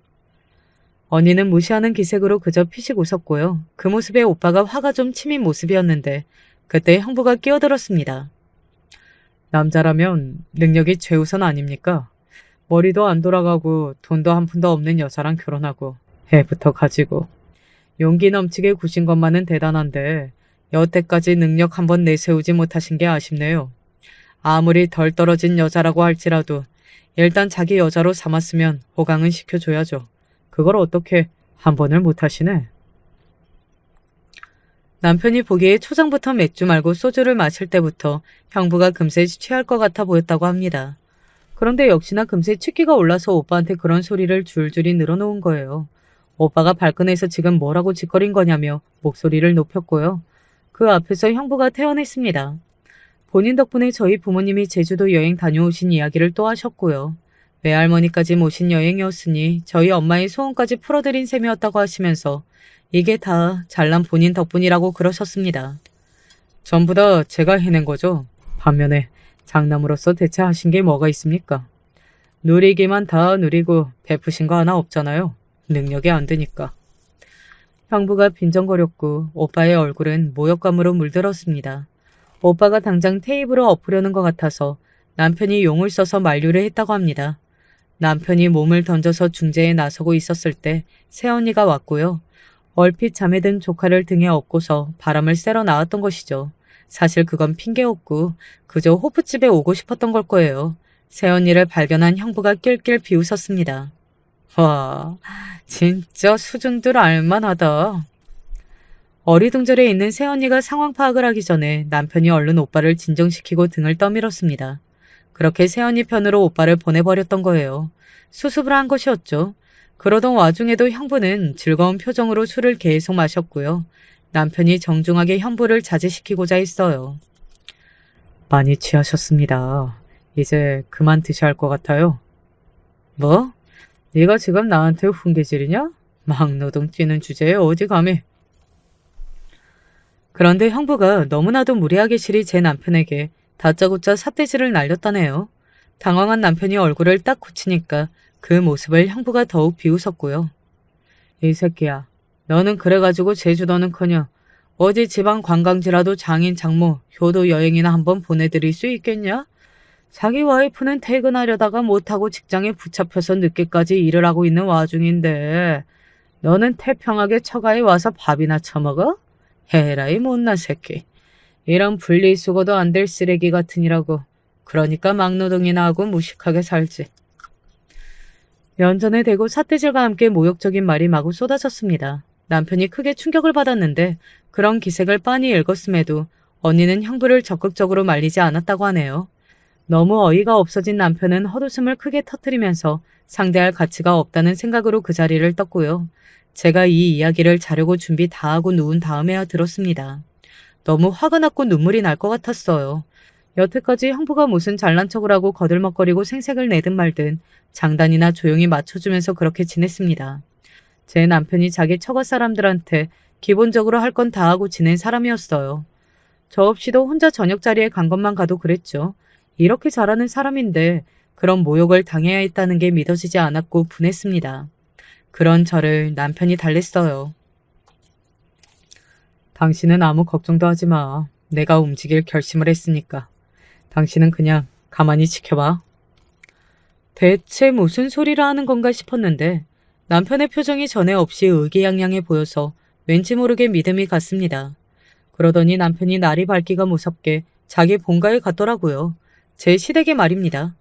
언니는 무시하는 기색으로 그저 피식 웃었고요. 그 모습에 오빠가 화가 좀 치민 모습이었는데 그때 형부가 끼어들었습니다. 남자라면 능력이 최우선 아닙니까? 머리도 안 돌아가고 돈도 한 푼도 없는 여자랑 결혼하고 애부터 가지고 용기 넘치게 구신 것만은 대단한데 여태까지 능력 한번 내세우지 못하신 게 아쉽네요. 아무리 덜 떨어진 여자라고 할지라도 일단 자기 여자로 삼았으면 호강은 시켜줘야죠. 그걸 어떻게 한 번을 못하시네. 남편이 보기에 초장부터 맥주 말고 소주를 마실 때부터 형부가 금세 취할 것 같아 보였다고 합니다. 그런데 역시나 금세 취기가 올라서 오빠한테 그런 소리를 줄줄이 늘어놓은 거예요. 오빠가 발끈해서 지금 뭐라고 짓거린 거냐며 목소리를 높였고요. 그 앞에서 형부가 태연했습니다. 본인 덕분에 저희 부모님이 제주도 여행 다녀오신 이야기를 또 하셨고요. 외할머니까지 모신 여행이었으니 저희 엄마의 소원까지 풀어드린 셈이었다고 하시면서 이게 다 잘난 본인 덕분이라고 그러셨습니다. 전부 다 제가 해낸 거죠. 반면에 장남으로서 대체하신 게 뭐가 있습니까? 누리기만 다 누리고 베푸신 거 하나 없잖아요. 능력이 안 되니까. 형부가 빈정거렸고 오빠의 얼굴은 모욕감으로 물들었습니다. 오빠가 당장 테이블을 엎으려는 것 같아서 남편이 용을 써서 만류를 했다고 합니다. 남편이 몸을 던져서 중재에 나서고 있었을 때 새언니가 왔고요. 얼핏 잠에 든 조카를 등에 업고서 바람을 쐬러 나왔던 것이죠. 사실 그건 핑계였고 그저 호프집에 오고 싶었던 걸 거예요. 새언니를 발견한 형부가 낄낄 비웃었습니다. 와, 진짜 수준들 알만하다. 어리둥절해 있는 새언니가 상황 파악을 하기 전에 남편이 얼른 오빠를 진정시키고 등을 떠밀었습니다. 그렇게 새언니 편으로 오빠를 보내버렸던 거예요. 수습을 한 것이었죠. 그러던 와중에도 형부는 즐거운 표정으로 술을 계속 마셨고요. 남편이 정중하게 형부를 자제시키고자 했어요. 많이 취하셨습니다. 이제 그만 드셔야 할 것 같아요. 뭐? 네가 지금 나한테 훈계질이냐? 막노동 뛰는 주제에 어디 감히. 그런데 형부가 너무나도 무리하게 실이 제 남편에게 다짜고짜 삿대질을 날렸다네요. 당황한 남편이 얼굴을 딱 굳히니까 그 모습을 형부가 더욱 비웃었고요. 이 새끼야, 너는 그래가지고 제주도는커녕 어디 지방 관광지라도 장인 장모 효도 여행이나 한번 보내드릴 수 있겠냐? 자기 와이프는 퇴근하려다가 못하고 직장에 붙잡혀서 늦게까지 일을 하고 있는 와중인데 너는 태평하게 처가에 와서 밥이나 처먹어? 헤라이 못난 새끼. 이런 분리수거도 안 될 쓰레기 같으니라고. 그러니까 막노동이나 하고 무식하게 살지. 면전에 대고 삿대질과 함께 모욕적인 말이 마구 쏟아졌습니다. 남편이 크게 충격을 받았는데 그런 기색을 빤히 읽었음에도 언니는 형부를 적극적으로 말리지 않았다고 하네요. 너무 어이가 없어진 남편은 헛웃음을 크게 터뜨리면서 상대할 가치가 없다는 생각으로 그 자리를 떴고요. 제가 이 이야기를 자려고 준비 다 하고 누운 다음에야 들었습니다. 너무 화가 났고 눈물이 날 것 같았어요. 여태까지 형부가 무슨 잘난 척을 하고 거들먹거리고 생색을 내든 말든 장단이나 조용히 맞춰주면서 그렇게 지냈습니다. 제 남편이 자기 처가 사람들한테 기본적으로 할 건 다 하고 지낸 사람이었어요. 저 없이도 혼자 저녁 자리에 간 것만 가도 그랬죠. 이렇게 잘하는 사람인데 그런 모욕을 당해야 했다는 게 믿어지지 않았고 분했습니다. 그런 저를 남편이 달랬어요. 당신은 아무 걱정도 하지 마. 내가 움직일 결심을 했으니까. 당신은 그냥 가만히 지켜봐. 대체 무슨 소리를 하는 건가 싶었는데 남편의 표정이 전에 없이 의기양양해 보여서 왠지 모르게 믿음이 갔습니다. 그러더니 남편이 날이 밝기가 무섭게 자기 본가에 갔더라고요. 제 시댁에 말입니다.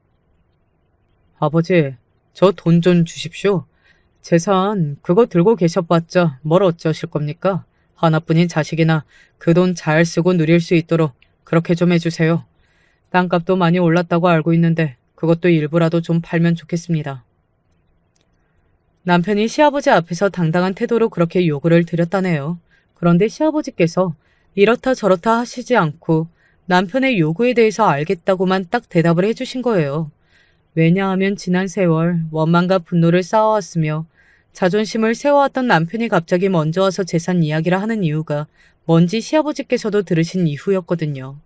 아버지, 저 돈 좀 주십시오. 재산 그거 들고 계셔봤자 뭘 어쩌실 겁니까? 하나뿐인 자식이나 그 돈 잘 쓰고 누릴 수 있도록 그렇게 좀 해주세요. 땅값도 많이 올랐다고 알고 있는데 그것도 일부라도 좀 팔면 좋겠습니다. 남편이 시아버지 앞에서 당당한 태도로 그렇게 요구를 드렸다네요. 그런데 시아버지께서 이렇다 저렇다 하시지 않고 남편의 요구에 대해서 알겠다고만 딱 대답을 해주신 거예요. 왜냐하면 지난 세월 원망과 분노를 쌓아왔으며 자존심을 세워왔던 남편이 갑자기 먼저 와서 재산 이야기를 하는 이유가 뭔지 시아버지께서도 들으신 이후였거든요.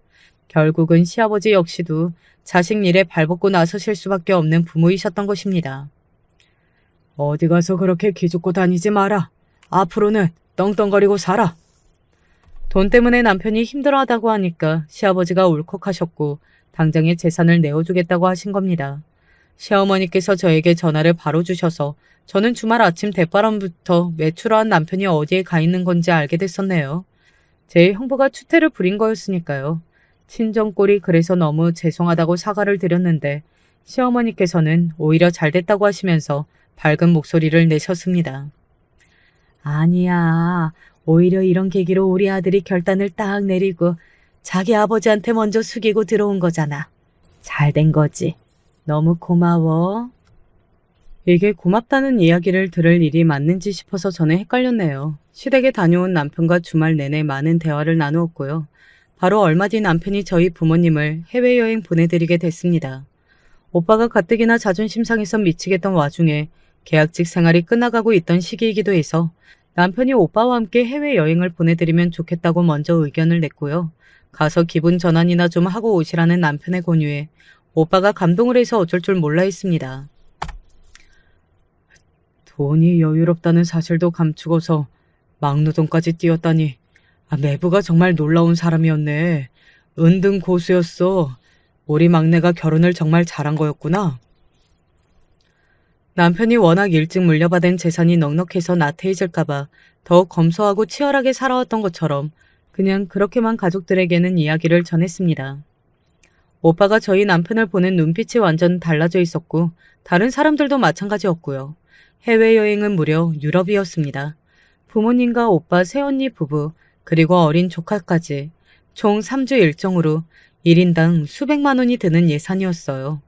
결국은 시아버지 역시도 자식 일에 발벗고 나서실 수밖에 없는 부모이셨던 것입니다. 어디 가서 그렇게 기죽고 다니지 마라. 앞으로는 떵떵거리고 살아. 돈 때문에 남편이 힘들어하다고 하니까 시아버지가 울컥하셨고 당장에 재산을 내어주겠다고 하신 겁니다. 시어머니께서 저에게 전화를 바로 주셔서 저는 주말 아침 대바람부터 외출한 남편이 어디에 가 있는 건지 알게 됐었네요. 제 형부가 추태를 부린 거였으니까요. 친정꼴이 그래서 너무 죄송하다고 사과를 드렸는데 시어머니께서는 오히려 잘됐다고 하시면서 밝은 목소리를 내셨습니다. 아니야. 오히려 이런 계기로 우리 아들이 결단을 딱 내리고 자기 아버지한테 먼저 숙이고 들어온 거잖아. 잘 된 거지. 너무 고마워. 이게 고맙다는 이야기를 들을 일이 맞는지 싶어서 저는 헷갈렸네요. 시댁에 다녀온 남편과 주말 내내 많은 대화를 나누었고요. 바로 얼마 뒤 남편이 저희 부모님을 해외여행 보내드리게 됐습니다. 오빠가 가뜩이나 자존심 상해서 미치겠던 와중에 계약직 생활이 끝나가고 있던 시기이기도 해서 남편이 오빠와 함께 해외여행을 보내드리면 좋겠다고 먼저 의견을 냈고요. 가서 기분 전환이나 좀 하고 오시라는 남편의 권유에 오빠가 감동을 해서 어쩔 줄 몰라 했습니다. 돈이 여유롭다는 사실도 감추고서 막노동까지 뛰었다니 매부가 정말 놀라운 사람이었네. 은등 고수였어. 우리 막내가 결혼을 정말 잘한 거였구나. 남편이 워낙 일찍 물려받은 재산이 넉넉해서 나태해질까봐 더욱 검소하고 치열하게 살아왔던 것처럼 그냥 그렇게만 가족들에게는 이야기를 전했습니다. 오빠가 저희 남편을 보는 눈빛이 완전 달라져 있었고 다른 사람들도 마찬가지였고요. 해외여행은 무려 유럽이었습니다. 부모님과 오빠 새언니 부부 그리고 어린 조카까지 총 3주 일정으로 1인당 수백만 원이 드는 예산이었어요.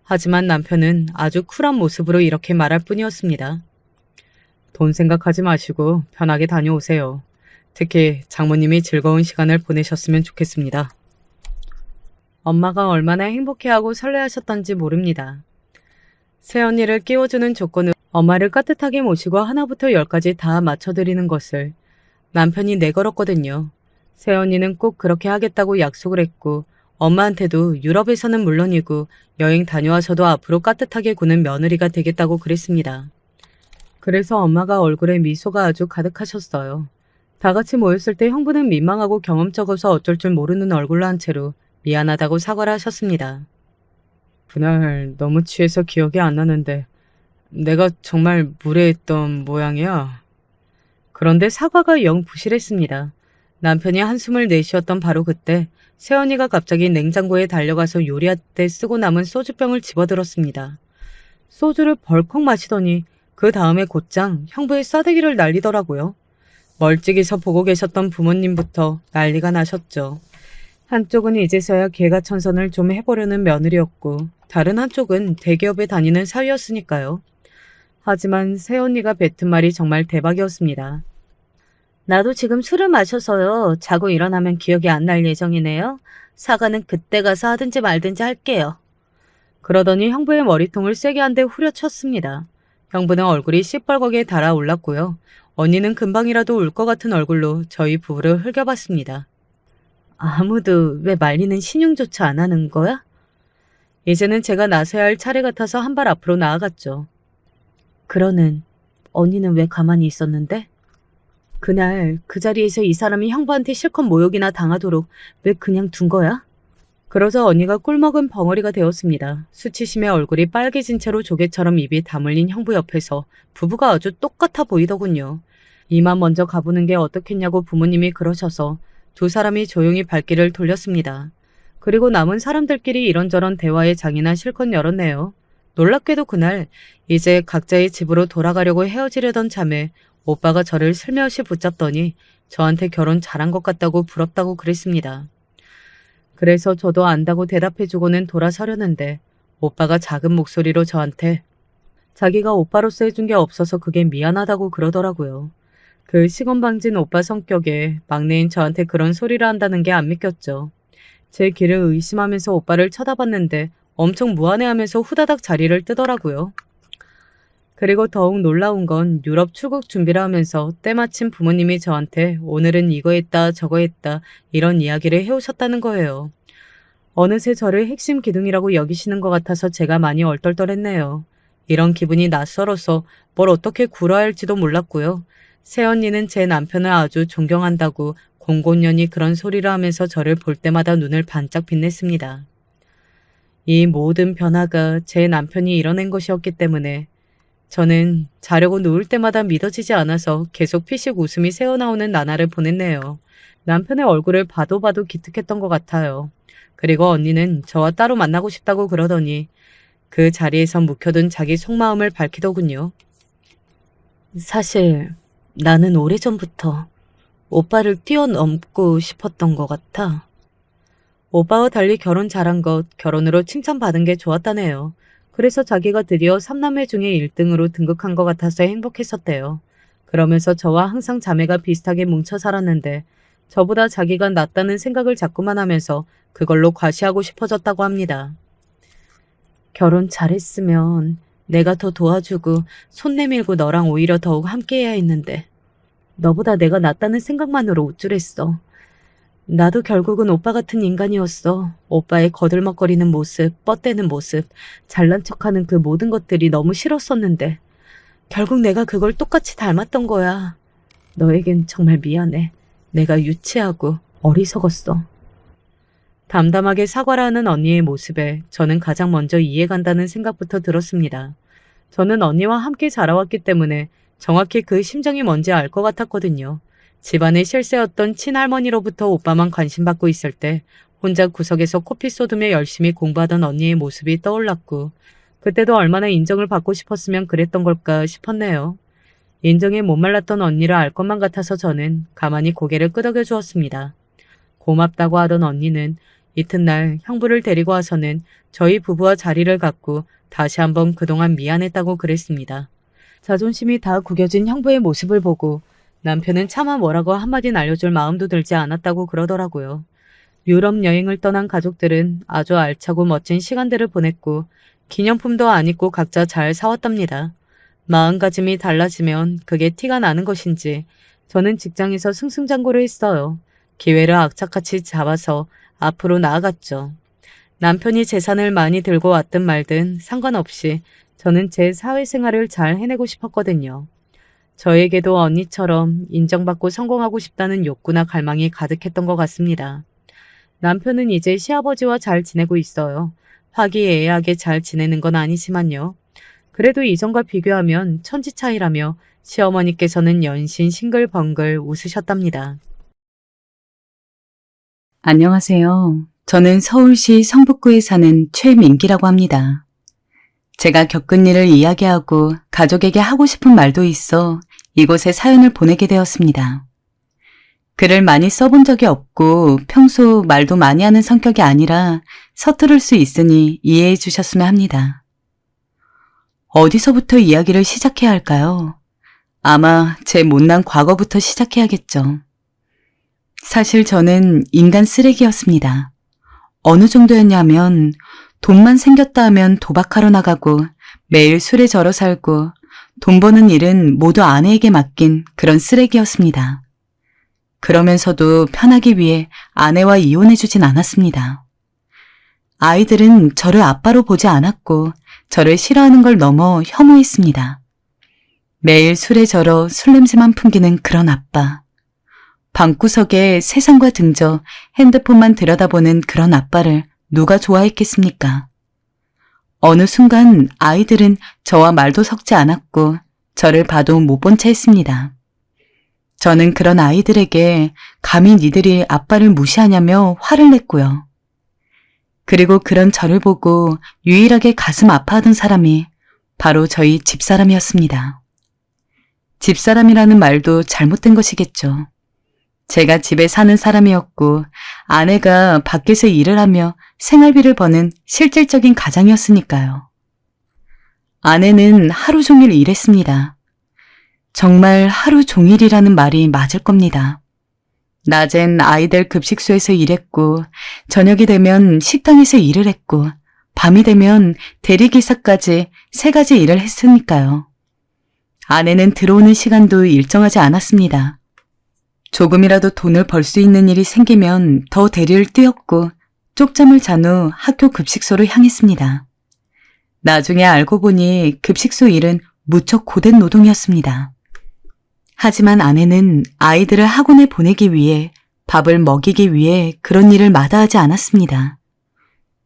하지만 남편은 아주 쿨한 모습으로 이렇게 말할 뿐이었습니다. 돈 생각하지 마시고 편하게 다녀오세요. 특히 장모님이 즐거운 시간을 보내셨으면 좋겠습니다. 엄마가 얼마나 행복해하고 설레하셨던지 모릅니다. 새언니를 끼워주는 조건으로 엄마를 따뜻하게 모시고 하나부터 열까지 다 맞춰드리는 것을 남편이 내걸었거든요. 새언니는 꼭 그렇게 하겠다고 약속을 했고 엄마한테도 유럽에서는 물론이고 여행 다녀와서도 앞으로 따뜻하게 구는 며느리가 되겠다고 그랬습니다. 그래서 엄마가 얼굴에 미소가 아주 가득하셨어요. 다 같이 모였을 때 형부는 민망하고 경험 적어서 어쩔 줄 모르는 얼굴로 한 채로 미안하다고 사과를 하셨습니다. 그날 너무 취해서 기억이 안 나는데 내가 정말 무례했던 모양이야. 그런데 사과가 영 부실했습니다. 남편이 한숨을 내쉬었던 바로 그때 새언니가 갑자기 냉장고에 달려가서 요리할 때 쓰고 남은 소주병을 집어들었습니다. 소주를 벌컥 마시더니 그 다음에 곧장 형부의 싸대기를 날리더라고요. 멀찍이서 보고 계셨던 부모님부터 난리가 나셨죠. 한쪽은 이제서야 개가천선을 좀 해보려는 며느리였고 다른 한쪽은 대기업에 다니는 사위였으니까요. 하지만 새언니가 뱉은 말이 정말 대박이었습니다. 나도 지금 술을 마셔서요. 자고 일어나면 기억이 안 날 예정이네요. 사과는 그때 가서 하든지 말든지 할게요. 그러더니 형부의 머리통을 세게 한 대 후려쳤습니다. 형부는 얼굴이 시뻘겋게 달아올랐고요. 언니는 금방이라도 울 것 같은 얼굴로 저희 부부를 흘겨봤습니다. 아무도 왜 말리는 신용조차 안 하는 거야? 이제는 제가 나서야 할 차례 같아서 한 발 앞으로 나아갔죠. 그러는 언니는 왜 가만히 있었는데? 그날 그 자리에서 이 사람이 형부한테 실컷 모욕이나 당하도록 왜 그냥 둔 거야? 그러자 언니가 꿀먹은 벙어리가 되었습니다. 수치심에 얼굴이 빨개진 채로 조개처럼 입이 다물린 형부 옆에서 부부가 아주 똑같아 보이더군요. 이만 먼저 가보는 게 어떻겠냐고 부모님이 그러셔서 두 사람이 조용히 발길을 돌렸습니다. 그리고 남은 사람들끼리 이런저런 대화의 장이나 실컷 열었네요. 놀랍게도 그날 이제 각자의 집으로 돌아가려고 헤어지려던 참에 오빠가 저를 슬며시 붙잡더니 저한테 결혼 잘한 것 같다고 부럽다고 그랬습니다. 그래서 저도 안다고 대답해주고는 돌아서려는데 오빠가 작은 목소리로 저한테 자기가 오빠로서 해준 게 없어서 그게 미안하다고 그러더라고요. 그 시건방진 오빠 성격에 막내인 저한테 그런 소리를 한다는 게 안 믿겼죠. 제 길을 의심하면서 오빠를 쳐다봤는데 엄청 무안해하면서 후다닥 자리를 뜨더라고요. 그리고 더욱 놀라운 건 유럽 출국 준비를 하면서 때마침 부모님이 저한테 오늘은 이거 했다 저거 했다 이런 이야기를 해오셨다는 거예요. 어느새 저를 핵심 기둥이라고 여기시는 것 같아서 제가 많이 얼떨떨했네요. 이런 기분이 낯설어서 뭘 어떻게 굴어야 할지도 몰랐고요. 새언니는 제 남편을 아주 존경한다고 공공연히 그런 소리를 하면서 저를 볼 때마다 눈을 반짝 빛냈습니다. 이 모든 변화가 제 남편이 이뤄낸 것이었기 때문에 저는 자려고 누울 때마다 믿어지지 않아서 계속 피식 웃음이 새어나오는 나날을 보냈네요. 남편의 얼굴을 봐도 봐도 기특했던 것 같아요. 그리고 언니는 저와 따로 만나고 싶다고 그러더니 그 자리에서 묵혀둔 자기 속마음을 밝히더군요. 사실 나는 오래전부터 오빠를 뛰어넘고 싶었던 것 같아. 오빠와 달리 결혼 잘한 것, 결혼으로 칭찬받은 게 좋았다네요. 그래서 자기가 드디어 3남매 중에 1등으로 등극한 것 같아서 행복했었대요. 그러면서 저와 항상 자매가 비슷하게 뭉쳐 살았는데 저보다 자기가 낫다는 생각을 자꾸만 하면서 그걸로 과시하고 싶어졌다고 합니다. 결혼 잘했으면 내가 더 도와주고 손 내밀고 너랑 오히려 더욱 함께해야 했는데 너보다 내가 낫다는 생각만으로 우쭐했어. 나도 결국은 오빠 같은 인간이었어. 오빠의 거들먹거리는 모습, 뻗대는 모습, 잘난 척하는 그 모든 것들이 너무 싫었었는데 결국 내가 그걸 똑같이 닮았던 거야. 너에겐 정말 미안해. 내가 유치하고 어리석었어. 담담하게 사과를 하는 언니의 모습에 저는 가장 먼저 이해간다는 생각부터 들었습니다. 저는 언니와 함께 자라왔기 때문에 정확히 그 심정이 뭔지 알 것 같았거든요. 집안의 실세였던 친할머니로부터 오빠만 관심받고 있을 때 혼자 구석에서 코피 쏟으며 열심히 공부하던 언니의 모습이 떠올랐고 그때도 얼마나 인정을 받고 싶었으면 그랬던 걸까 싶었네요. 인정에 못 말랐던 언니를 알 것만 같아서 저는 가만히 고개를 끄덕여 주었습니다. 고맙다고 하던 언니는 이튿날 형부를 데리고 와서는 저희 부부와 자리를 갖고 다시 한번 그동안 미안했다고 그랬습니다. 자존심이 다 구겨진 형부의 모습을 보고 남편은 차마 뭐라고 한마디 알려줄 마음도 들지 않았다고 그러더라고요. 유럽 여행을 떠난 가족들은 아주 알차고 멋진 시간들을 보냈고 기념품도 안 입고 각자 잘 사왔답니다. 마음가짐이 달라지면 그게 티가 나는 것인지 저는 직장에서 승승장구를 했어요. 기회를 악착같이 잡아서 앞으로 나아갔죠. 남편이 재산을 많이 들고 왔든 말든 상관없이 저는 제 사회생활을 잘 해내고 싶었거든요. 저에게도 언니처럼 인정받고 성공하고 싶다는 욕구나 갈망이 가득했던 것 같습니다. 남편은 이제 시아버지와 잘 지내고 있어요. 화기애애하게 잘 지내는 건 아니지만요. 그래도 이전과 비교하면 천지 차이라며 시어머니께서는 연신 싱글벙글 웃으셨답니다. 안녕하세요. 저는 서울시 성북구에 사는 최민기라고 합니다. 제가 겪은 일을 이야기하고 가족에게 하고 싶은 말도 있어 이곳에 사연을 보내게 되었습니다. 글을 많이 써본 적이 없고 평소 말도 많이 하는 성격이 아니라 서투를 수 있으니 이해해 주셨으면 합니다. 어디서부터 이야기를 시작해야 할까요? 아마 제 못난 과거부터 시작해야겠죠. 사실 저는 인간 쓰레기였습니다. 어느 정도였냐면 돈만 생겼다 하면 도박하러 나가고 매일 술에 절어 살고 돈 버는 일은 모두 아내에게 맡긴 그런 쓰레기였습니다. 그러면서도 편하기 위해 아내와 이혼해주진 않았습니다. 아이들은 저를 아빠로 보지 않았고 저를 싫어하는 걸 넘어 혐오했습니다. 매일 술에 절어 술 냄새만 풍기는 그런 아빠. 방구석에 세상과 등져 핸드폰만 들여다보는 그런 아빠를 누가 좋아했겠습니까? 어느 순간 아이들은 저와 말도 섞지 않았고 저를 봐도 못 본 채 했습니다. 저는 그런 아이들에게 감히 니들이 아빠를 무시하냐며 화를 냈고요. 그리고 그런 저를 보고 유일하게 가슴 아파하던 사람이 바로 저희 집사람이었습니다. 집사람이라는 말도 잘못된 것이겠죠. 제가 집에 사는 사람이었고 아내가 밖에서 일을 하며 생활비를 버는 실질적인 가장이었으니까요. 아내는 하루 종일 일했습니다. 정말 하루 종일이라는 말이 맞을 겁니다. 낮엔 아이들 급식소에서 일했고 저녁이 되면 식당에서 일을 했고 밤이 되면 대리기사까지 3가지 일을 했으니까요. 아내는 들어오는 시간도 일정하지 않았습니다. 조금이라도 돈을 벌 수 있는 일이 생기면 더 대리를 뛰었고 쪽잠을 잔 후 학교 급식소로 향했습니다. 나중에 알고 보니 급식소 일은 무척 고된 노동이었습니다. 하지만 아내는 아이들을 학원에 보내기 위해 밥을 먹이기 위해 그런 일을 마다하지 않았습니다.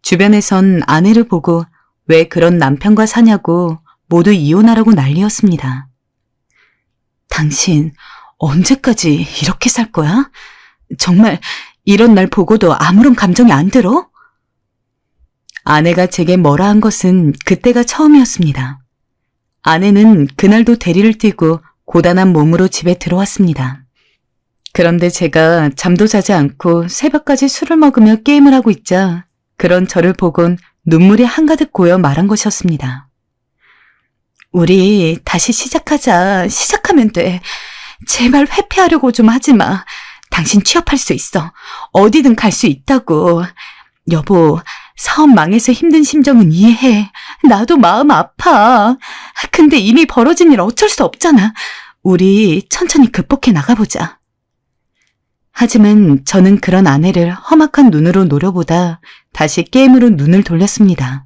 주변에선 아내를 보고 왜 그런 남편과 사냐고 모두 이혼하라고 난리였습니다. 당신 언제까지 이렇게 살 거야? 정말 이런 날 보고도 아무런 감정이 안 들어? 아내가 제게 뭐라 한 것은 그때가 처음이었습니다. 아내는 그날도 대리를 뛰고 고단한 몸으로 집에 들어왔습니다. 그런데 제가 잠도 자지 않고 새벽까지 술을 먹으며 게임을 하고 있자 그런 저를 보곤 눈물이 한가득 고여 말한 것이었습니다. 우리 다시 시작하자. 시작하면 돼. 제발 회피하려고 좀 하지 마. 당신 취업할 수 있어. 어디든 갈 수 있다고. 여보, 사업 망해서 힘든 심정은 이해해. 나도 마음 아파. 근데 이미 벌어진 일 어쩔 수 없잖아. 우리 천천히 극복해 나가보자. 하지만 저는 그런 아내를 험악한 눈으로 노려보다 다시 게임으로 눈을 돌렸습니다.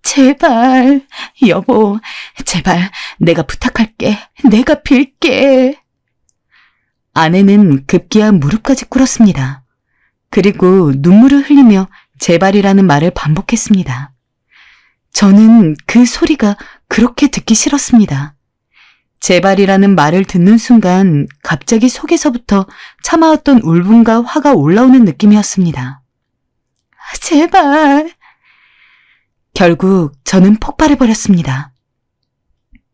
제발, 여보, 제발 내가 부탁할게. 내가 빌게. 아내는 급기야 무릎까지 꿇었습니다. 그리고 눈물을 흘리며 제발이라는 말을 반복했습니다. 저는 그 소리가 그렇게 듣기 싫었습니다. 제발이라는 말을 듣는 순간 갑자기 속에서부터 참아왔던 울분과 화가 올라오는 느낌이었습니다. 제발. 결국 저는 폭발해버렸습니다.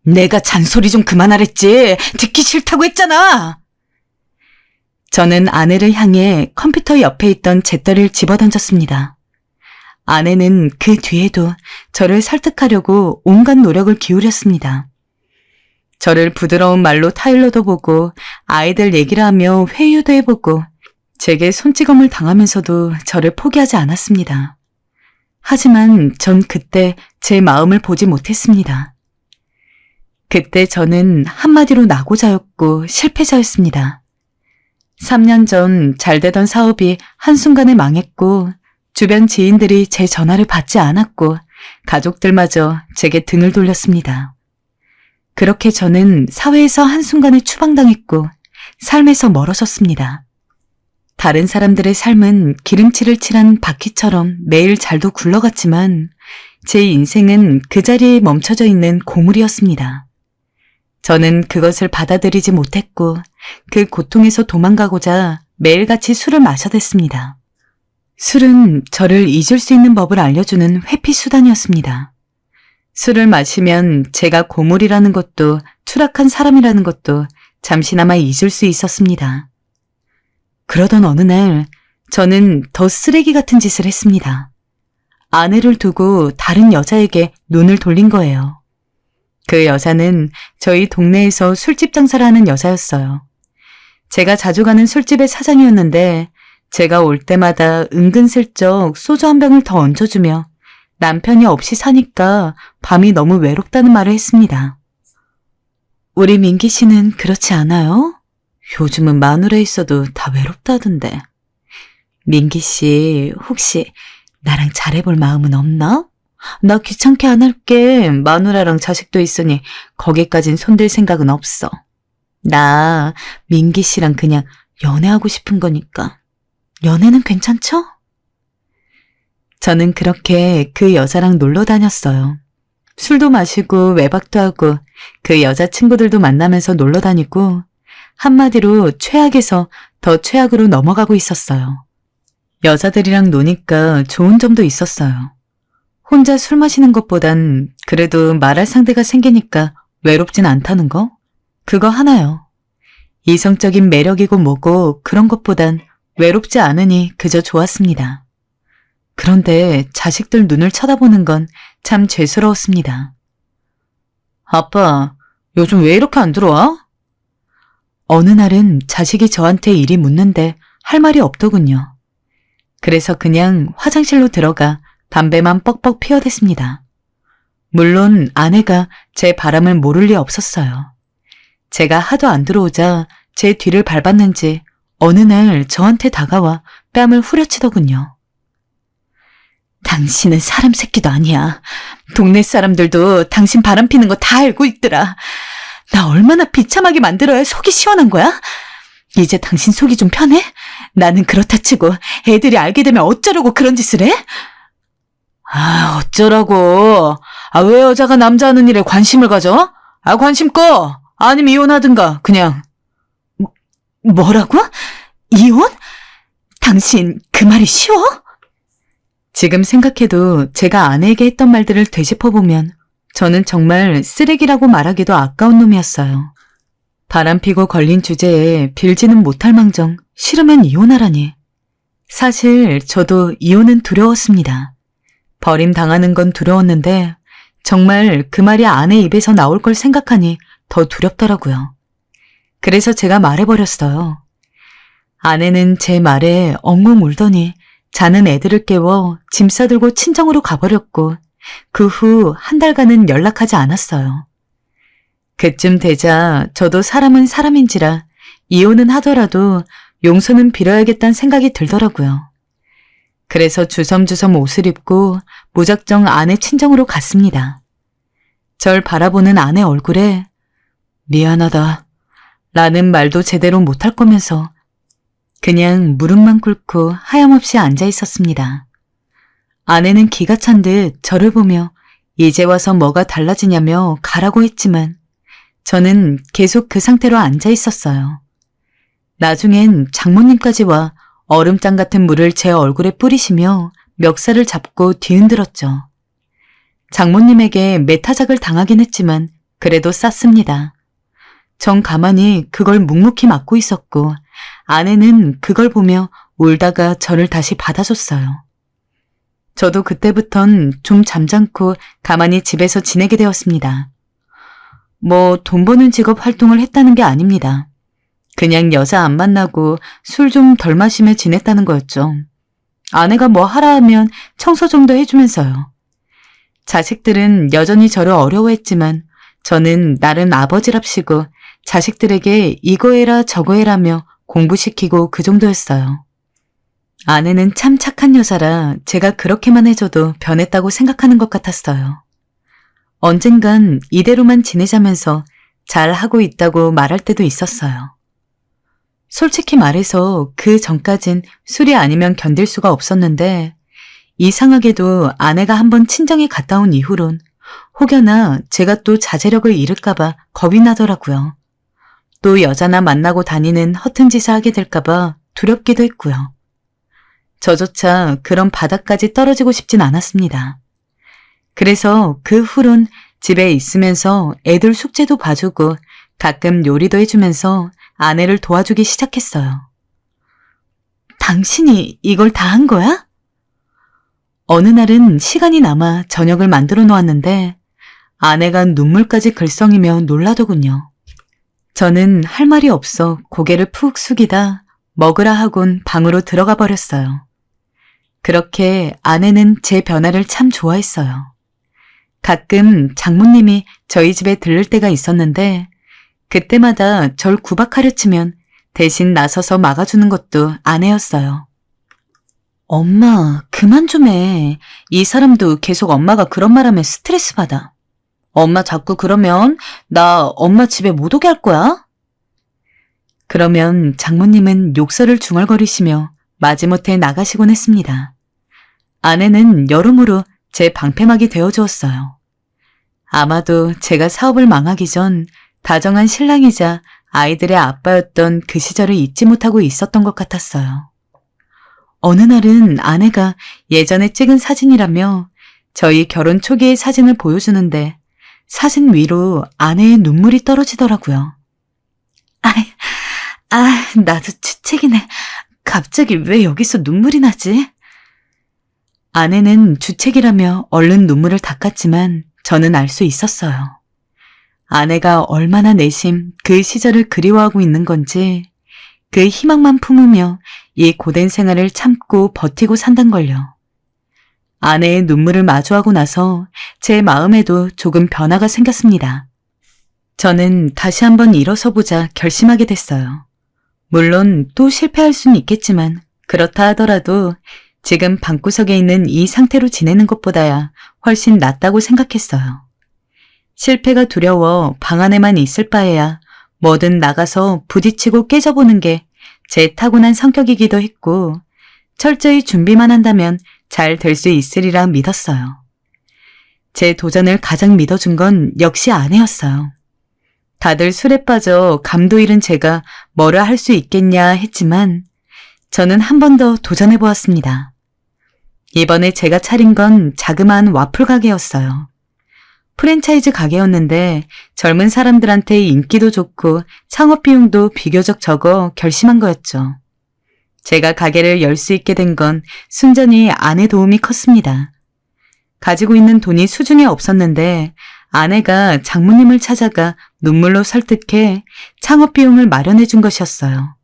내가 잔소리 좀 그만하랬지. 듣기 싫다고 했잖아. 저는 아내를 향해 컴퓨터 옆에 있던 잿더리를 집어던졌습니다. 아내는 그 뒤에도 저를 설득하려고 온갖 노력을 기울였습니다. 저를 부드러운 말로 타일러도 보고 아이들 얘기를 하며 회유도 해보고 제게 손찌검을 당하면서도 저를 포기하지 않았습니다. 하지만 전 그때 제 마음을 보지 못했습니다. 그때 저는 한마디로 낙오자였고 실패자였습니다. 3년 전 잘 되던 사업이 한순간에 망했고 주변 지인들이 제 전화를 받지 않았고 가족들마저 제게 등을 돌렸습니다. 그렇게 저는 사회에서 한순간에 추방당했고 삶에서 멀어졌습니다. 다른 사람들의 삶은 기름칠을 칠한 바퀴처럼 매일 잘도 굴러갔지만 제 인생은 그 자리에 멈춰져 있는 고물이었습니다. 저는 그것을 받아들이지 못했고 그 고통에서 도망가고자 매일같이 술을 마셔댔습니다. 술은 저를 잊을 수 있는 법을 알려주는 회피 수단이었습니다. 술을 마시면 제가 고물이라는 것도 추락한 사람이라는 것도 잠시나마 잊을 수 있었습니다. 그러던 어느 날 저는 더 쓰레기 같은 짓을 했습니다. 아내를 두고 다른 여자에게 눈을 돌린 거예요. 그 여자는 저희 동네에서 술집 장사를 하는 여자였어요. 제가 자주 가는 술집의 사장이었는데 제가 올 때마다 은근슬쩍 소주 한 병을 더 얹어주며 남편이 없이 사니까 밤이 너무 외롭다는 말을 했습니다. 우리 민기 씨는 그렇지 않아요? 요즘은 마누라 있어도 다 외롭다던데. 민기 씨 혹시 나랑 잘해볼 마음은 없나? 나 귀찮게 안 할게. 마누라랑 자식도 있으니 거기까진 손댈 생각은 없어. 나 민기 씨랑 그냥 연애하고 싶은 거니까. 연애는 괜찮죠? 저는 그렇게 그 여자랑 놀러 다녔어요. 술도 마시고 외박도 하고 그 여자 친구들도 만나면서 놀러 다니고 한마디로 최악에서 더 최악으로 넘어가고 있었어요. 여자들이랑 노니까 좋은 점도 있었어요. 혼자 술 마시는 것보단 그래도 말할 상대가 생기니까 외롭진 않다는 거? 그거 하나요. 이성적인 매력이고 뭐고 그런 것보단 외롭지 않으니 그저 좋았습니다. 그런데 자식들 눈을 쳐다보는 건 참 죄스러웠습니다. 아빠, 요즘 왜 이렇게 안 들어와? 어느 날은 자식이 저한테 이리 묻는데 할 말이 없더군요. 그래서 그냥 화장실로 들어가 담배만 뻑뻑 피워댔습니다. 물론 아내가 제 바람을 모를 리 없었어요. 제가 하도 안 들어오자 제 뒤를 밟았는지 어느 날 저한테 다가와 뺨을 후려치더군요. 당신은 사람 새끼도 아니야. 동네 사람들도 당신 바람 피는 거 다 알고 있더라. 나 얼마나 비참하게 만들어야 속이 시원한 거야? 이제 당신 속이 좀 편해? 나는 그렇다 치고 애들이 알게 되면 어쩌려고 그런 짓을 해? 아, 어쩌라고. 아, 왜 여자가 남자 하는 일에 관심을 가져? 아, 관심 꺼. 아니면 이혼하든가, 그냥. 뭐라고? 이혼? 당신 그 말이 쉬워? 지금 생각해도 제가 아내에게 했던 말들을 되짚어보면 저는 정말 쓰레기라고 말하기도 아까운 놈이었어요. 바람피고 걸린 주제에 빌지는 못할 망정 싫으면 이혼하라니. 사실 저도 이혼은 두려웠습니다. 버림당하는 건 두려웠는데 정말 그 말이 아내 입에서 나올 걸 생각하니 더 두렵더라고요. 그래서 제가 말해버렸어요. 아내는 제 말에 엉엉 울더니 자는 애들을 깨워 짐 싸들고 친정으로 가버렸고 그 후 한 달간은 연락하지 않았어요. 그쯤 되자 저도 사람은 사람인지라 이혼은 하더라도 용서는 빌어야겠다는 생각이 들더라고요. 그래서 주섬주섬 옷을 입고 무작정 아내 친정으로 갔습니다. 절 바라보는 아내 얼굴에 미안하다 라는 말도 제대로 못할 거면서 그냥 무릎만 꿇고 하염없이 앉아 있었습니다. 아내는 기가 찬 듯 저를 보며 이제 와서 뭐가 달라지냐며 가라고 했지만 저는 계속 그 상태로 앉아 있었어요. 나중엔 장모님까지 와 얼음장 같은 물을 제 얼굴에 뿌리시며 멱살을 잡고 뒤흔들었죠. 장모님에게 매타작을 당하긴 했지만 그래도 쌌습니다. 전 가만히 그걸 묵묵히 맞고 있었고 아내는 그걸 보며 울다가 저를 다시 받아줬어요. 저도 그때부턴 좀 잠잠고 가만히 집에서 지내게 되었습니다. 뭐 돈 버는 직업 활동을 했다는 게 아닙니다. 그냥 여자 안 만나고 술 좀 덜 마시며 지냈다는 거였죠. 아내가 뭐 하라 하면 청소 정도 해주면서요. 자식들은 여전히 저를 어려워했지만 저는 나름 아버지랍시고 자식들에게 이거 해라 저거 해라며 공부시키고 그 정도였어요. 아내는 참 착한 여자라 제가 그렇게만 해줘도 변했다고 생각하는 것 같았어요. 언젠간 이대로만 지내자면서 잘하고 있다고 말할 때도 있었어요. 솔직히 말해서 그 전까진 술이 아니면 견딜 수가 없었는데 이상하게도 아내가 한번 친정에 갔다 온 이후론 혹여나 제가 또 자제력을 잃을까봐 겁이 나더라고요. 또 여자나 만나고 다니는 허튼 짓을 하게 될까봐 두렵기도 했고요. 저조차 그런 바닥까지 떨어지고 싶진 않았습니다. 그래서 그 후론 집에 있으면서 애들 숙제도 봐주고 가끔 요리도 해주면서 아내를 도와주기 시작했어요. 당신이 이걸 다 한 거야? 어느 날은 시간이 남아 저녁을 만들어 놓았는데 아내가 눈물까지 글썽이며 놀라더군요. 저는 할 말이 없어 고개를 푹 숙이다 먹으라 하곤 방으로 들어가 버렸어요. 그렇게 아내는 제 변화를 참 좋아했어요. 가끔 장모님이 저희 집에 들를 때가 있었는데 그때마다 절 구박하려 치면 대신 나서서 막아주는 것도 아내였어요. 엄마, 그만 좀 해. 이 사람도 계속 엄마가 그런 말 하면 스트레스 받아. 엄마 자꾸 그러면 나 엄마 집에 못 오게 할 거야? 그러면 장모님은 욕설을 중얼거리시며 마지못해 나가시곤 했습니다. 아내는 여러모로 제 방패막이 되어주었어요. 아마도 제가 사업을 망하기 전 다정한 신랑이자 아이들의 아빠였던 그 시절을 잊지 못하고 있었던 것 같았어요. 어느 날은 아내가 예전에 찍은 사진이라며 저희 결혼 초기의 사진을 보여주는데 사진 위로 아내의 눈물이 떨어지더라고요. 나도 주책이네. 갑자기 왜 여기서 눈물이 나지? 아내는 주책이라며 얼른 눈물을 닦았지만 저는 알 수 있었어요. 아내가 얼마나 내심 그 시절을 그리워하고 있는 건지 그 희망만 품으며 이 고된 생활을 참고 버티고 산단걸요. 아내의 눈물을 마주하고 나서 제 마음에도 조금 변화가 생겼습니다. 저는 다시 한번 일어서보자 결심하게 됐어요. 물론 또 실패할 수는 있겠지만 그렇다 하더라도 지금 방구석에 있는 이 상태로 지내는 것보다야 훨씬 낫다고 생각했어요. 실패가 두려워 방 안에만 있을 바에야 뭐든 나가서 부딪히고 깨져보는 게 제 타고난 성격이기도 했고 철저히 준비만 한다면 잘 될 수 있으리라 믿었어요. 제 도전을 가장 믿어준 건 역시 아내였어요. 다들 술에 빠져 감도 잃은 제가 뭐라 할 수 있겠냐 했지만 저는 한 번 더 도전해보았습니다. 이번에 제가 차린 건 자그마한 와플 가게였어요. 프랜차이즈 가게였는데 젊은 사람들한테 인기도 좋고 창업 비용도 비교적 적어 결심한 거였죠. 제가 가게를 열 수 있게 된 건 순전히 아내 도움이 컸습니다. 가지고 있는 돈이 수중에 없었는데 아내가 장모님을 찾아가 눈물로 설득해 창업 비용을 마련해 준 것이었어요.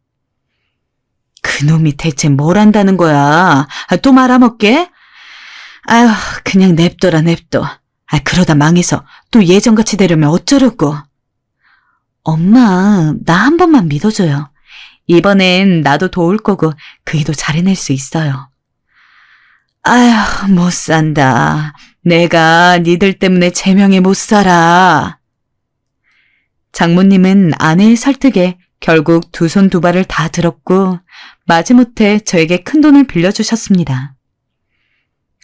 그놈이 대체 뭘 한다는 거야? 또 말아먹게? 아휴, 그냥 냅둬라 냅둬. 그러다 망해서 또 예전같이 되려면 어쩌려고. 엄마, 나 한 번만 믿어줘요. 이번엔 나도 도울 거고 그 일도 잘 해낼 수 있어요. 아휴, 못 산다. 내가 니들 때문에 제명에 못 살아. 장모님은 아내의 설득에 결국 두 손 두 발을 다 들었고 마지못해 저에게 큰돈을 빌려주셨습니다.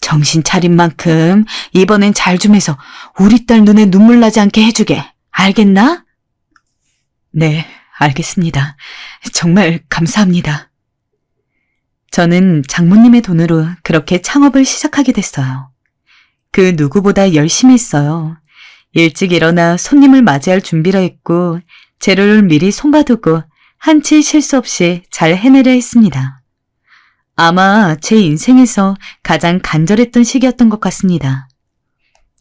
정신 차린 만큼 이번엔 잘 좀 해서 우리 딸 눈에 눈물 나지 않게 해주게. 알겠나? 네, 알겠습니다. 정말 감사합니다. 저는 장모님의 돈으로 그렇게 창업을 시작하게 됐어요. 그 누구보다 열심히 했어요. 일찍 일어나 손님을 맞이할 준비를 했고 재료를 미리 손봐두고 한치 실수 없이 잘 해내려 했습니다. 아마 제 인생에서 가장 간절했던 시기였던 것 같습니다.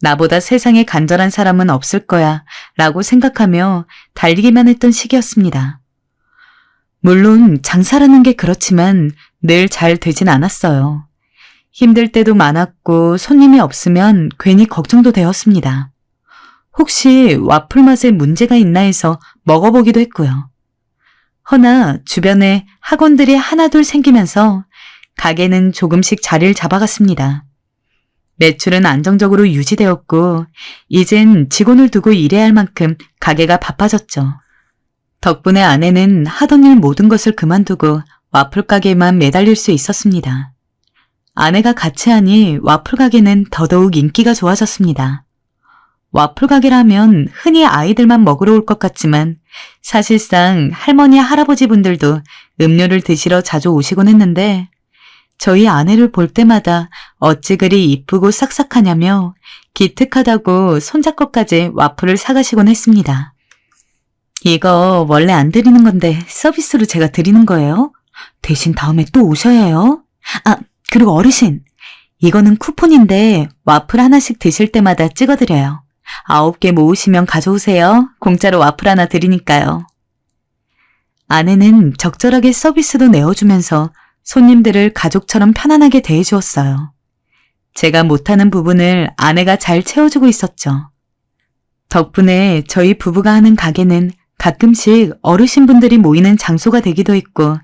나보다 세상에 간절한 사람은 없을 거야 라고 생각하며 달리기만 했던 시기였습니다. 물론 장사라는 게 그렇지만 늘 잘 되진 않았어요. 힘들 때도 많았고 손님이 없으면 괜히 걱정도 되었습니다. 혹시 와플 맛에 문제가 있나 해서 먹어보기도 했고요. 허나 주변에 학원들이 하나둘 생기면서 가게는 조금씩 자리를 잡아갔습니다. 매출은 안정적으로 유지되었고 이젠 직원을 두고 일해야 할 만큼 가게가 바빠졌죠. 덕분에 아내는 하던 일 모든 것을 그만두고 와플 가게에만 매달릴 수 있었습니다. 아내가 같이 하니 와플 가게는 더더욱 인기가 좋아졌습니다. 와플 가게라면 흔히 아이들만 먹으러 올 것 같지만 사실상 할머니, 할아버지 분들도 음료를 드시러 자주 오시곤 했는데 저희 아내를 볼 때마다 어찌 그리 이쁘고 싹싹하냐며 기특하다고 손자꺼까지 와플을 사가시곤 했습니다. 이거 원래 안 드리는 건데 서비스로 제가 드리는 거예요. 대신 다음에 또 오셔야 해요. 그리고 어르신, 이거는 쿠폰인데 와플 하나씩 드실 때마다 찍어드려요. 9개 모으시면 가져오세요. 공짜로 와플 하나 드리니까요. 아내는 적절하게 서비스도 내어주면서 손님들을 가족처럼 편안하게 대해주었어요. 제가 못하는 부분을 아내가 잘 채워주고 있었죠. 덕분에 저희 부부가 하는 가게는 가끔씩 어르신분들이 모이는 장소가 되기도 했고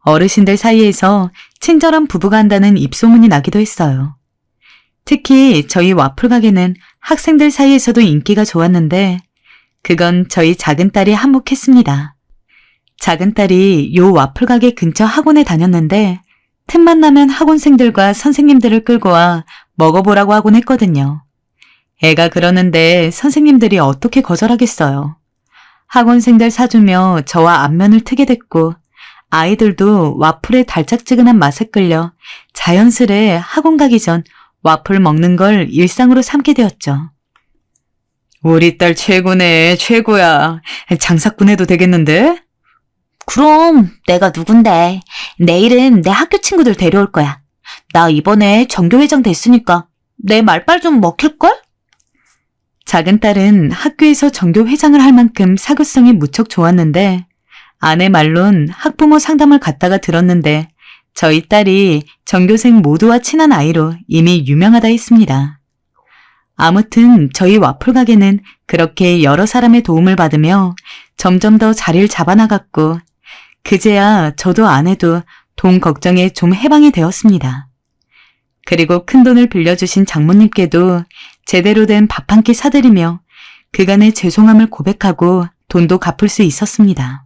어르신들 사이에서 친절한 부부가 한다는 입소문이 나기도 했어요. 특히 저희 와플 가게는 학생들 사이에서도 인기가 좋았는데 그건 저희 작은 딸이 한몫했습니다. 작은 딸이 요 와플 가게 근처 학원에 다녔는데 틈만 나면 학원생들과 선생님들을 끌고 와 먹어보라고 하곤 했거든요. 애가 그러는데 선생님들이 어떻게 거절하겠어요. 학원생들 사주며 저와 안면을 트게 됐고 아이들도 와플의 달짝지근한 맛에 끌려 자연스레 학원 가기 전 와플 먹는 걸 일상으로 삼게 되었죠. 우리 딸 최고네, 최고야. 장사꾼 해도 되겠는데? 그럼 내가 누군데. 내일은 내 학교 친구들 데려올 거야. 나 이번에 전교회장 됐으니까 내 말빨 좀 먹힐걸? 작은 딸은 학교에서 전교회장을 할 만큼 사교성이 무척 좋았는데 아내 말론 학부모 상담을 갔다가 들었는데 저희 딸이 전교생 모두와 친한 아이로 이미 유명하다 했습니다. 아무튼 저희 와플 가게는 그렇게 여러 사람의 도움을 받으며 점점 더 자리를 잡아나갔고 그제야 저도 아내도 돈 걱정에 좀 해방이 되었습니다. 그리고 큰돈을 빌려주신 장모님께도 제대로 된 밥 한 끼 사드리며 그간의 죄송함을 고백하고 돈도 갚을 수 있었습니다.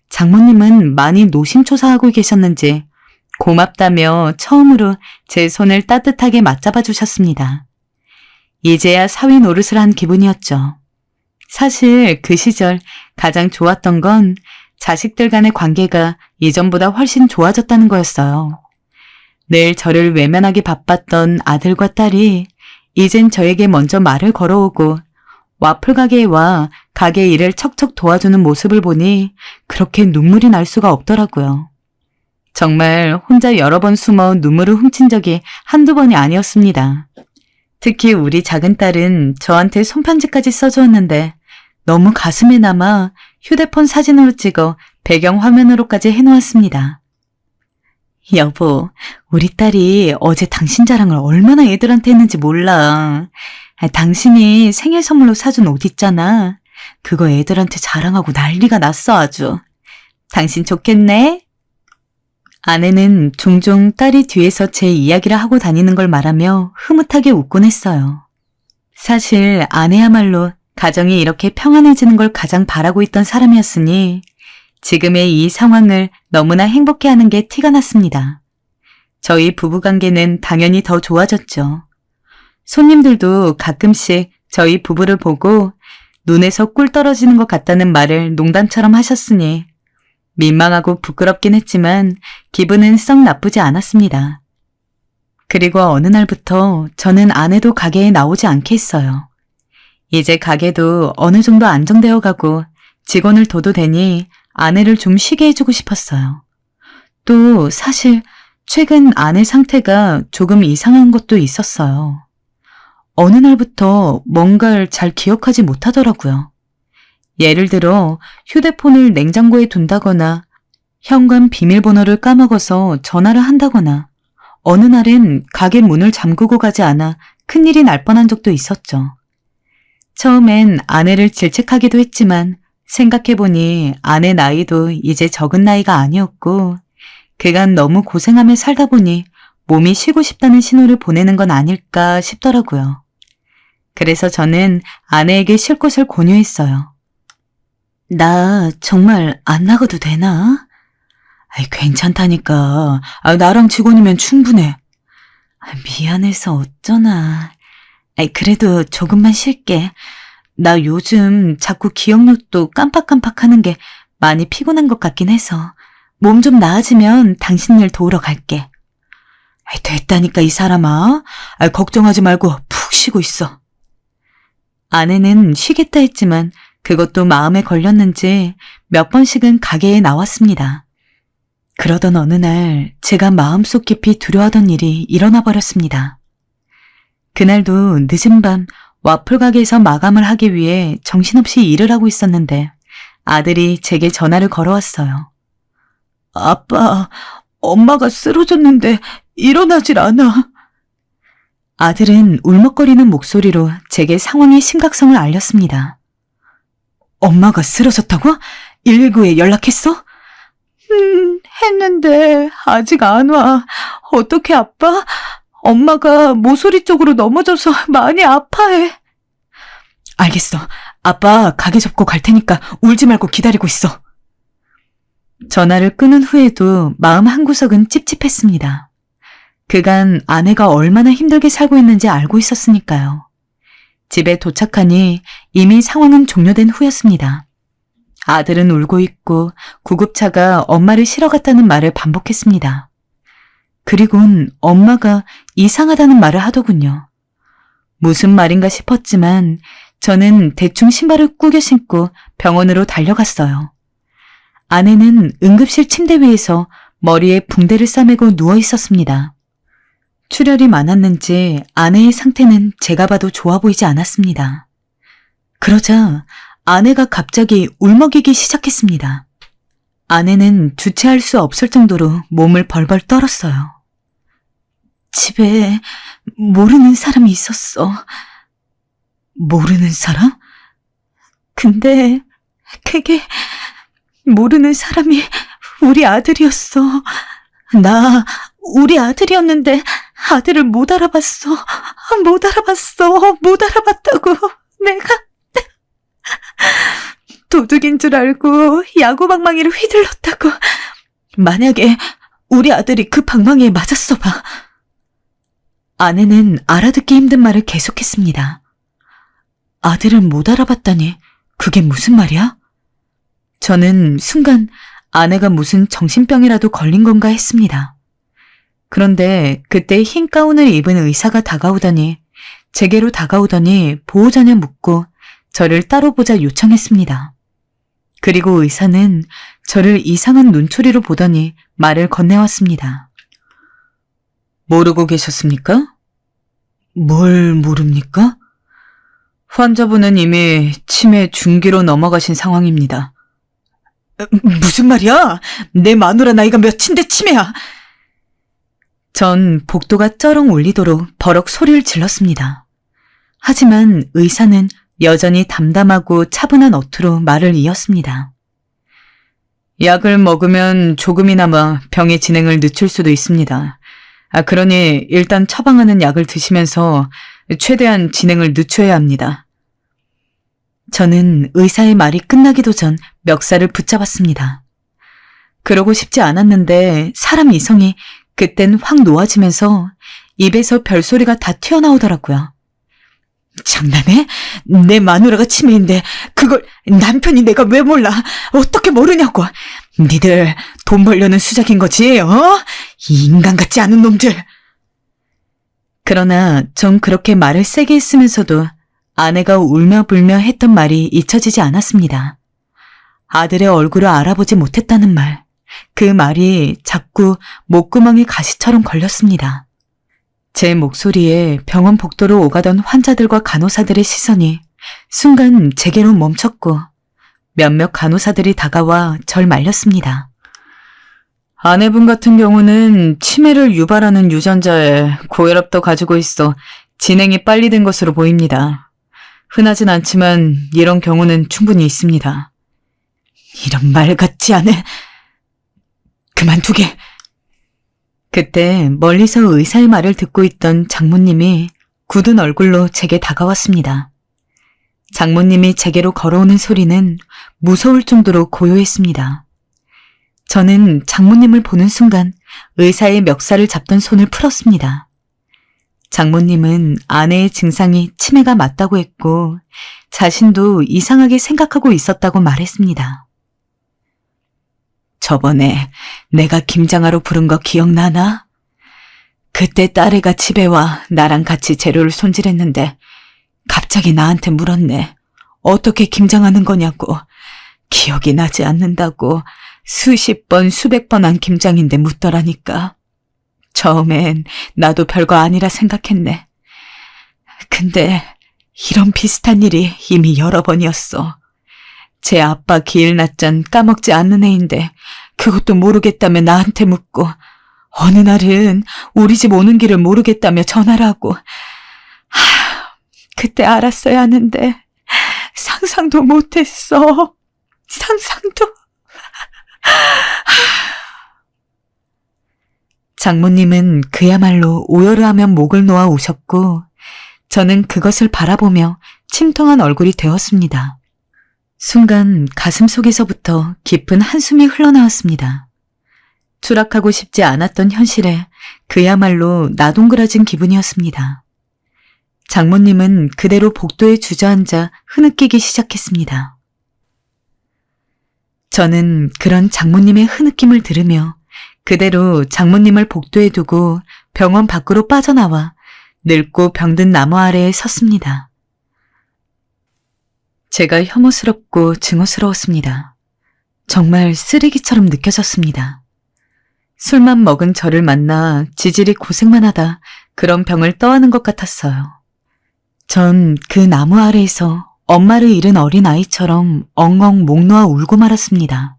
장모님은 많이 노심초사하고 계셨는지 고맙다며 처음으로 제 손을 따뜻하게 맞잡아 주셨습니다. 이제야 사위 노릇을 한 기분이었죠. 사실 그 시절 가장 좋았던 건 자식들 간의 관계가 이전보다 훨씬 좋아졌다는 거였어요. 늘 저를 외면하기 바빴던 아들과 딸이 이젠 저에게 먼저 말을 걸어오고 와플 가게에 와 가게 일을 척척 도와주는 모습을 보니 그렇게 눈물이 날 수가 없더라고요. 정말 혼자 여러 번 숨어 눈물을 훔친 적이 한두 번이 아니었습니다. 특히 우리 작은 딸은 저한테 손편지까지 써주었는데 너무 가슴에 남아 휴대폰 사진으로 찍어 배경화면으로까지 해놓았습니다. 여보, 우리 딸이 어제 당신 자랑을 얼마나 애들한테 했는지 몰라. 당신이 생일 선물로 사준 옷 있잖아. 그거 애들한테 자랑하고 난리가 났어 아주. 당신 좋겠네? 아내는 종종 딸이 뒤에서 제 이야기를 하고 다니는 걸 말하며 흐뭇하게 웃곤 했어요. 사실 아내야말로 가정이 이렇게 평안해지는 걸 가장 바라고 있던 사람이었으니 지금의 이 상황을 너무나 행복해하는 게 티가 났습니다. 저희 부부관계는 당연히 더 좋아졌죠. 손님들도 가끔씩 저희 부부를 보고 눈에서 꿀 떨어지는 것 같다는 말을 농담처럼 하셨으니 민망하고 부끄럽긴 했지만 기분은 썩 나쁘지 않았습니다. 그리고 어느 날부터 저는 아내도 가게에 나오지 않게 했어요. 이제 가게도 어느 정도 안정되어 가고 직원을 둬도 되니 아내를 좀 쉬게 해주고 싶었어요. 또 사실 최근 아내 상태가 조금 이상한 것도 있었어요. 어느 날부터 뭔가를 잘 기억하지 못하더라고요. 예를 들어 휴대폰을 냉장고에 둔다거나 현관 비밀번호를 까먹어서 전화를 한다거나 어느 날은 가게 문을 잠그고 가지 않아 큰일이 날 뻔한 적도 있었죠. 처음엔 아내를 질책하기도 했지만 생각해보니 아내 나이도 이제 적은 나이가 아니었고 그간 너무 고생하며 살다 보니 몸이 쉬고 싶다는 신호를 보내는 건 아닐까 싶더라고요. 그래서 저는 아내에게 쉴 곳을 권유했어요. 나 정말 안 나가도 되나? 괜찮다니까. 나랑 직원이면 충분해. 미안해서 어쩌나. 그래도 조금만 쉴게. 나 요즘 자꾸 기억력도 깜빡깜빡하는 게 많이 피곤한 것 같긴 해서 몸 좀 나아지면 당신 일 도우러 갈게. 됐다니까 이 사람아. 걱정하지 말고 푹 쉬고 있어. 아내는 쉬겠다 했지만 그것도 마음에 걸렸는지 몇 번씩은 가게에 나왔습니다. 그러던 어느 날 제가 마음속 깊이 두려워하던 일이 일어나 버렸습니다. 그날도 늦은 밤 와플 가게에서 마감을 하기 위해 정신없이 일을 하고 있었는데 아들이 제게 전화를 걸어왔어요. 아빠, 엄마가 쓰러졌는데 일어나질 않아. 아들은 울먹거리는 목소리로 제게 상황의 심각성을 알렸습니다. 엄마가 쓰러졌다고? 119에 연락했어? 했는데 아직 안 와. 어떡해 아빠? 엄마가 모서리 쪽으로 넘어져서 많이 아파해. 알겠어. 아빠 가게 접고 갈 테니까 울지 말고 기다리고 있어. 전화를 끊은 후에도 마음 한구석은 찝찝했습니다. 그간 아내가 얼마나 힘들게 살고 있는지 알고 있었으니까요. 집에 도착하니 이미 상황은 종료된 후였습니다. 아들은 울고 있고 구급차가 엄마를 실어 갔다는 말을 반복했습니다. 그리곤 엄마가 이상하다는 말을 하더군요. 무슨 말인가 싶었지만 저는 대충 신발을 꾸겨 신고 병원으로 달려갔어요. 아내는 응급실 침대 위에서 머리에 붕대를 싸매고 누워 있었습니다. 출혈이 많았는지 아내의 상태는 제가 봐도 좋아 보이지 않았습니다. 그러자 아내가 갑자기 울먹이기 시작했습니다. 아내는 주체할 수 없을 정도로 몸을 벌벌 떨었어요. 집에 모르는 사람이 있었어. 모르는 사람? 근데 그게 모르는 사람이 우리 아들이었어. 나 우리 아들이었는데 아들을 못 알아봤어. 못 알아봤다고. 내가 도둑인 줄 알고 야구방망이를 휘둘렀다고. 만약에 우리 아들이 그 방망이에 맞았어 봐. 아내는 알아듣기 힘든 말을 계속했습니다. 아들을 못 알아봤다니 그게 무슨 말이야? 저는 순간 아내가 무슨 정신병이라도 걸린 건가 했습니다. 그런데 그때 흰 가운을 입은 의사가 다가오더니 제게로 다가오더니 보호자냐 묻고 저를 따로 보자 요청했습니다. 그리고 의사는 저를 이상한 눈초리로 보더니 말을 건네왔습니다. 모르고 계셨습니까? 뭘 모릅니까? 환자분은 이미 치매 중기로 넘어가신 상황입니다. 무슨 말이야? 내 마누라 나이가 몇인데 치매야? 전 복도가 쩌렁 울리도록 버럭 소리를 질렀습니다. 하지만 의사는 여전히 담담하고 차분한 어투로 말을 이었습니다. 약을 먹으면 조금이나마 병의 진행을 늦출 수도 있습니다. 그러니 일단 처방하는 약을 드시면서 최대한 진행을 늦춰야 합니다. 저는 의사의 말이 끝나기도 전 멱살을 붙잡았습니다. 그러고 싶지 않았는데 사람 이성이 그땐 확 놓아지면서 입에서 별소리가 다 튀어나오더라고요. 장난해? 내 마누라가 치매인데 그걸 남편이 내가 왜 몰라? 어떻게 모르냐고. 니들 돈 벌려는 수작인 거지, 어? 이 인간 같지 않은 놈들. 그러나 전 그렇게 말을 세게 했으면서도 아내가 울며불며 했던 말이 잊혀지지 않았습니다. 아들의 얼굴을 알아보지 못했다는 말. 그 말이 자꾸 목구멍에 가시처럼 걸렸습니다. 제 목소리에 병원 복도로 오가던 환자들과 간호사들의 시선이 순간 제게로 멈췄고 몇몇 간호사들이 다가와 절 말렸습니다. 아내분 같은 경우는 치매를 유발하는 유전자에 고혈압도 가지고 있어 진행이 빨리 된 것으로 보입니다. 흔하진 않지만 이런 경우는 충분히 있습니다. 이런 말 같지 않은... 그만두게. 그때 멀리서 의사의 말을 듣고 있던 장모님이 굳은 얼굴로 제게 다가왔습니다. 장모님이 제게로 걸어오는 소리는 무서울 정도로 고요했습니다. 저는 장모님을 보는 순간 의사의 멱살을 잡던 손을 풀었습니다. 장모님은 아내의 증상이 치매가 맞다고 했고 자신도 이상하게 생각하고 있었다고 말했습니다. 저번에 내가 김장하러 부른 거 기억나나? 그때 딸애가 집에 와 나랑 같이 재료를 손질했는데 갑자기 나한테 물었네. 어떻게 김장하는 거냐고. 기억이 나지 않는다고 수십 번 수백 번 한 김장인데 묻더라니까. 처음엔 나도 별거 아니라 생각했네. 근데 이런 비슷한 일이 이미 여러 번이었어. 제 아빠 기일 낮전 까먹지 않는 애인데 그것도 모르겠다며 나한테 묻고 어느 날은 우리 집 오는 길을 모르겠다며 전화를 하고 그때 알았어야 하는데 상상도 못했어. 상상도. 장모님은 그야말로 오열하면 목을 놓아 우셨고 저는 그것을 바라보며 침통한 얼굴이 되었습니다. 순간 가슴 속에서부터 깊은 한숨이 흘러나왔습니다. 추락하고 싶지 않았던 현실에 그야말로 나동그라진 기분이었습니다. 장모님은 그대로 복도에 주저앉아 흐느끼기 시작했습니다. 저는 그런 장모님의 흐느낌을 들으며 그대로 장모님을 복도에 두고 병원 밖으로 빠져나와 늙고 병든 나무 아래에 섰습니다. 제가 혐오스럽고 증오스러웠습니다. 정말 쓰레기처럼 느껴졌습니다. 술만 먹은 저를 만나 지질이 고생만 하다 그런 병을 떠안은 것 같았어요. 전 그 나무 아래에서 엄마를 잃은 어린 아이처럼 엉엉 목 놓아 울고 말았습니다.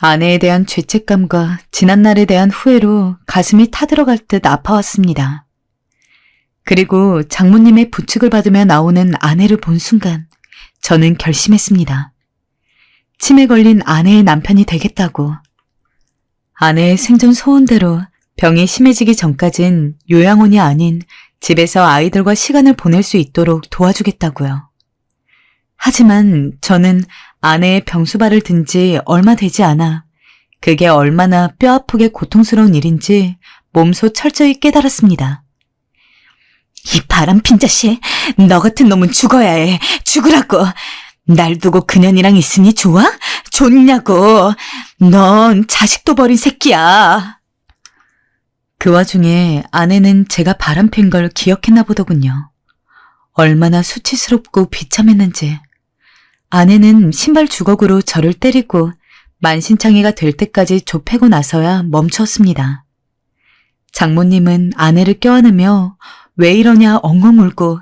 아내에 대한 죄책감과 지난날에 대한 후회로 가슴이 타들어갈 듯 아파왔습니다. 그리고 장모님의 부축을 받으며 나오는 아내를 본 순간 저는 결심했습니다. 치매 걸린 아내의 남편이 되겠다고. 아내의 생전 소원대로 병이 심해지기 전까진 요양원이 아닌 집에서 아이들과 시간을 보낼 수 있도록 도와주겠다고요. 하지만 저는 아내의 병수발을 든 지 얼마 되지 않아 그게 얼마나 뼈아프게 고통스러운 일인지 몸소 철저히 깨달았습니다. 이 바람핀 자식, 너 같은 놈은 죽어야 해. 죽으라고. 날 두고 그년이랑 있으니 좋아? 좋냐고. 넌 자식도 버린 새끼야. 그 와중에 아내는 제가 바람핀 걸 기억했나 보더군요. 얼마나 수치스럽고 비참했는지. 아내는 신발 주걱으로 저를 때리고 만신창이가 될 때까지 좁히고 나서야 멈추었습니다. 장모님은 아내를 껴안으며 왜 이러냐 엉엉 울고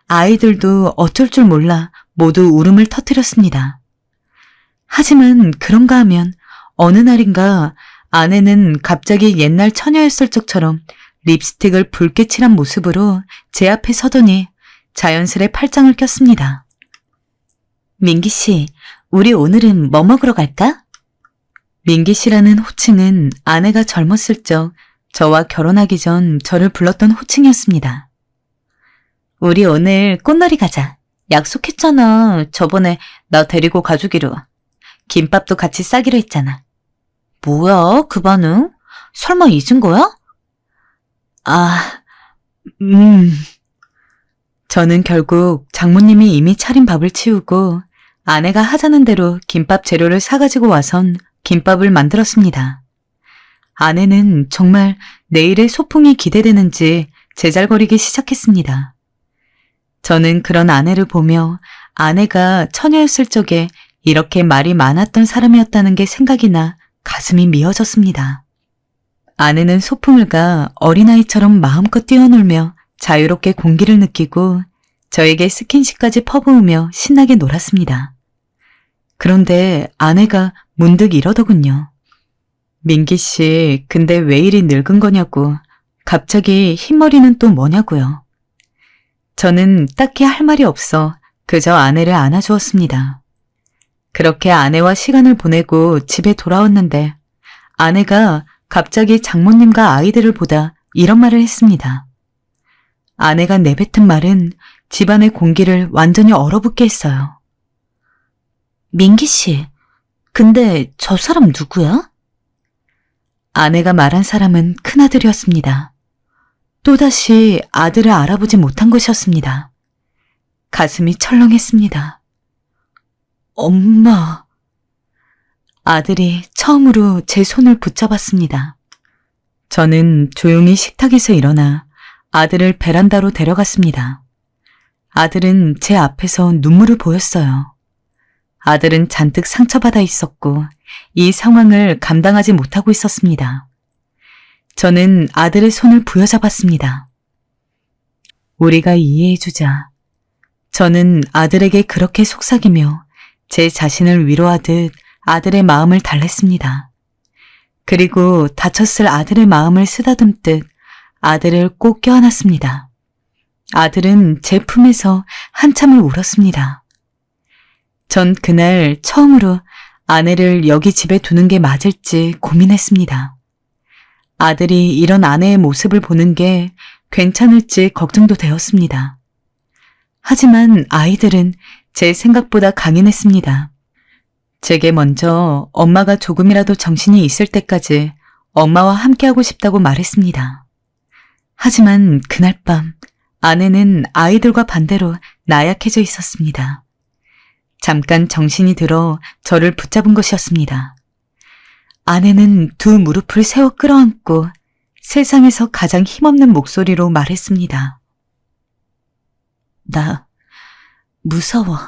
아이들도 어쩔 줄 몰라 모두 울음을 터뜨렸습니다. 하지만 그런가 하면 어느 날인가 아내는 갑자기 옛날 처녀였을 적처럼 립스틱을 붉게 칠한 모습으로 제 앞에 서더니 자연스레 팔짱을 꼈습니다. 민기 씨, 우리 오늘은 뭐 먹으러 갈까? 민기 씨라는 호칭은 아내가 젊었을 적 저와 결혼하기 전 저를 불렀던 호칭이었습니다. 우리 오늘 꽃놀이 가자. 약속했잖아. 저번에 나 데리고 가주기로. 김밥도 같이 싸기로 했잖아. 뭐야, 그 반응? 설마 잊은 거야? 저는 결국 장모님이 이미 차린 밥을 치우고 아내가 하자는 대로 김밥 재료를 사가지고 와선 김밥을 만들었습니다. 아내는 정말 내일의 소풍이 기대되는지 제잘거리기 시작했습니다. 저는 그런 아내를 보며 아내가 처녀였을 적에 이렇게 말이 많았던 사람이었다는 게 생각이 나 가슴이 미어졌습니다. 아내는 소풍을 가 어린아이처럼 마음껏 뛰어놀며 자유롭게 공기를 느끼고 저에게 스킨십까지 퍼부으며 신나게 놀았습니다. 그런데 아내가 문득 이러더군요. 민기 씨, 근데 왜 이리 늙은 거냐고. 갑자기 흰머리는 또 뭐냐고요. 저는 딱히 할 말이 없어 그저 아내를 안아주었습니다. 그렇게 아내와 시간을 보내고 집에 돌아왔는데 아내가 갑자기 장모님과 아이들을 보다 이런 말을 했습니다. 아내가 내뱉은 말은 집안의 공기를 완전히 얼어붙게 했어요. 민기 씨, 근데 저 사람 누구야? 아내가 말한 사람은 큰아들이었습니다. 또다시 아들을 알아보지 못한 것이었습니다. 가슴이 철렁했습니다. 엄마. 아들이 처음으로 제 손을 붙잡았습니다. 저는 조용히 식탁에서 일어나 아들을 베란다로 데려갔습니다. 아들은 제 앞에서 눈물을 보였어요. 아들은 잔뜩 상처받아 있었고 이 상황을 감당하지 못하고 있었습니다. 저는 아들의 손을 부여잡았습니다. 우리가 이해해주자. 저는 아들에게 그렇게 속삭이며 제 자신을 위로하듯 아들의 마음을 달랬습니다. 그리고 다쳤을 아들의 마음을 쓰다듬듯 아들을 꼭 껴안았습니다. 아들은 제 품에서 한참을 울었습니다. 전 그날 처음으로 아내를 여기 집에 두는 게 맞을지 고민했습니다. 아들이 이런 아내의 모습을 보는 게 괜찮을지 걱정도 되었습니다. 하지만 아이들은 제 생각보다 강인했습니다. 제게 먼저 엄마가 조금이라도 정신이 있을 때까지 엄마와 함께하고 싶다고 말했습니다. 하지만 그날 밤 아내는 아이들과 반대로 나약해져 있었습니다. 잠깐 정신이 들어 저를 붙잡은 것이었습니다. 아내는 두 무릎을 세워 끌어안고 세상에서 가장 힘없는 목소리로 말했습니다. 나 무서워.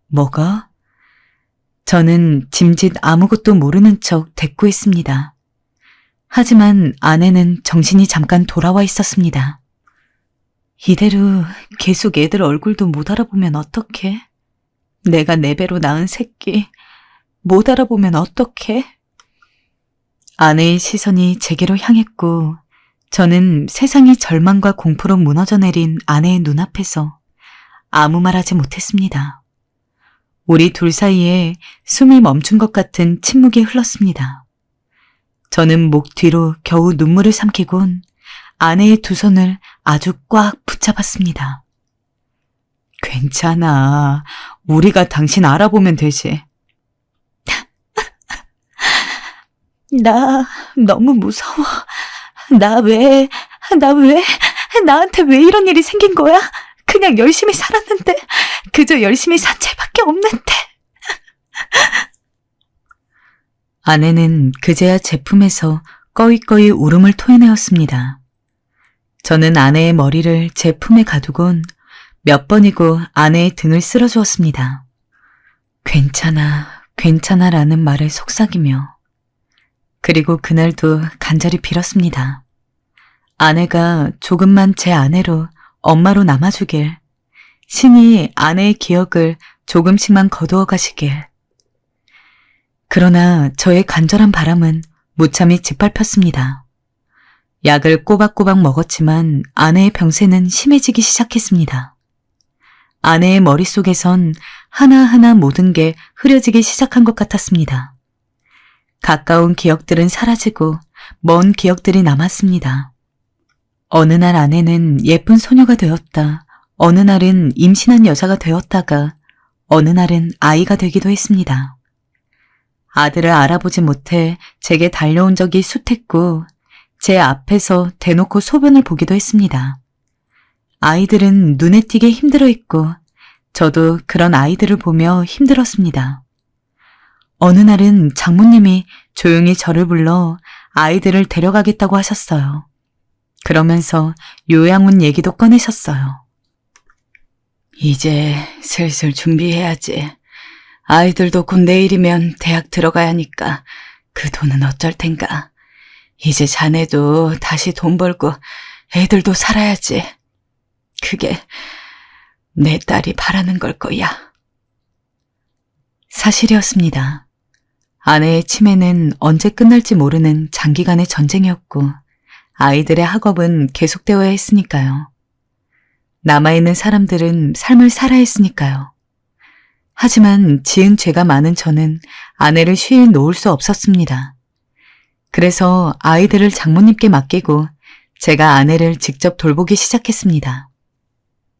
뭐가? 저는 짐짓 아무것도 모르는 척 대꾸했습니다. 하지만 아내는 정신이 잠깐 돌아와 있었습니다. 이대로 계속 애들 얼굴도 못 알아보면 어떡해? 내가 내 배로 낳은 새끼 못 알아보면 어떡해? 아내의 시선이 제게로 향했고 저는 세상이 절망과 공포로 무너져 내린 아내의 눈앞에서 아무 말 하지 못했습니다. 우리 둘 사이에 숨이 멈춘 것 같은 침묵이 흘렀습니다. 저는 목 뒤로 겨우 눈물을 삼키곤 아내의 두 손을 아주 꽉 붙잡았습니다. 괜찮아. 우리가 당신 알아보면 되지. 나 너무 무서워. 나한테 왜 이런 일이 생긴 거야? 그냥 열심히 살았는데, 그저 열심히 산 채밖에 없는데. 아내는 그제야 제 품에서 꺼이꺼이 울음을 토해내었습니다. 저는 아내의 머리를 제 품에 가두곤 몇 번이고 아내의 등을 쓸어주었습니다. 괜찮아, 괜찮아 라는 말을 속삭이며. 그리고 그날도 간절히 빌었습니다. 아내가 조금만 제 아내로, 엄마로 남아주길, 신이 아내의 기억을 조금씩만 거두어 가시길. 그러나 저의 간절한 바람은 무참히 짓밟혔습니다. 약을 꼬박꼬박 먹었지만 아내의 병세는 심해지기 시작했습니다. 아내의 머릿속에선 하나하나 모든 게 흐려지기 시작한 것 같았습니다. 가까운 기억들은 사라지고 먼 기억들이 남았습니다. 어느 날 아내는 예쁜 소녀가 되었다. 어느 날은 임신한 여자가 되었다가 어느 날은 아이가 되기도 했습니다. 아들을 알아보지 못해 제게 달려온 적이 숱했고 제 앞에서 대놓고 소변을 보기도 했습니다. 아이들은 눈에 띄게 힘들어했고 저도 그런 아이들을 보며 힘들었습니다. 어느 날은 장모님이 조용히 저를 불러 아이들을 데려가겠다고 하셨어요. 그러면서 요양원 얘기도 꺼내셨어요. 이제 슬슬 준비해야지. 아이들도 곧 내일이면 대학 들어가야 하니까 그 돈은 어쩔 텐가. 이제 자네도 다시 돈 벌고 애들도 살아야지. 그게 내 딸이 바라는 걸 거야. 사실이었습니다. 아내의 치매는 언제 끝날지 모르는 장기간의 전쟁이었고 아이들의 학업은 계속되어야 했으니까요. 남아있는 사람들은 삶을 살아야 했으니까요. 하지만 지은 죄가 많은 저는 아내를 쉬이 놓을 수 없었습니다. 그래서 아이들을 장모님께 맡기고 제가 아내를 직접 돌보기 시작했습니다.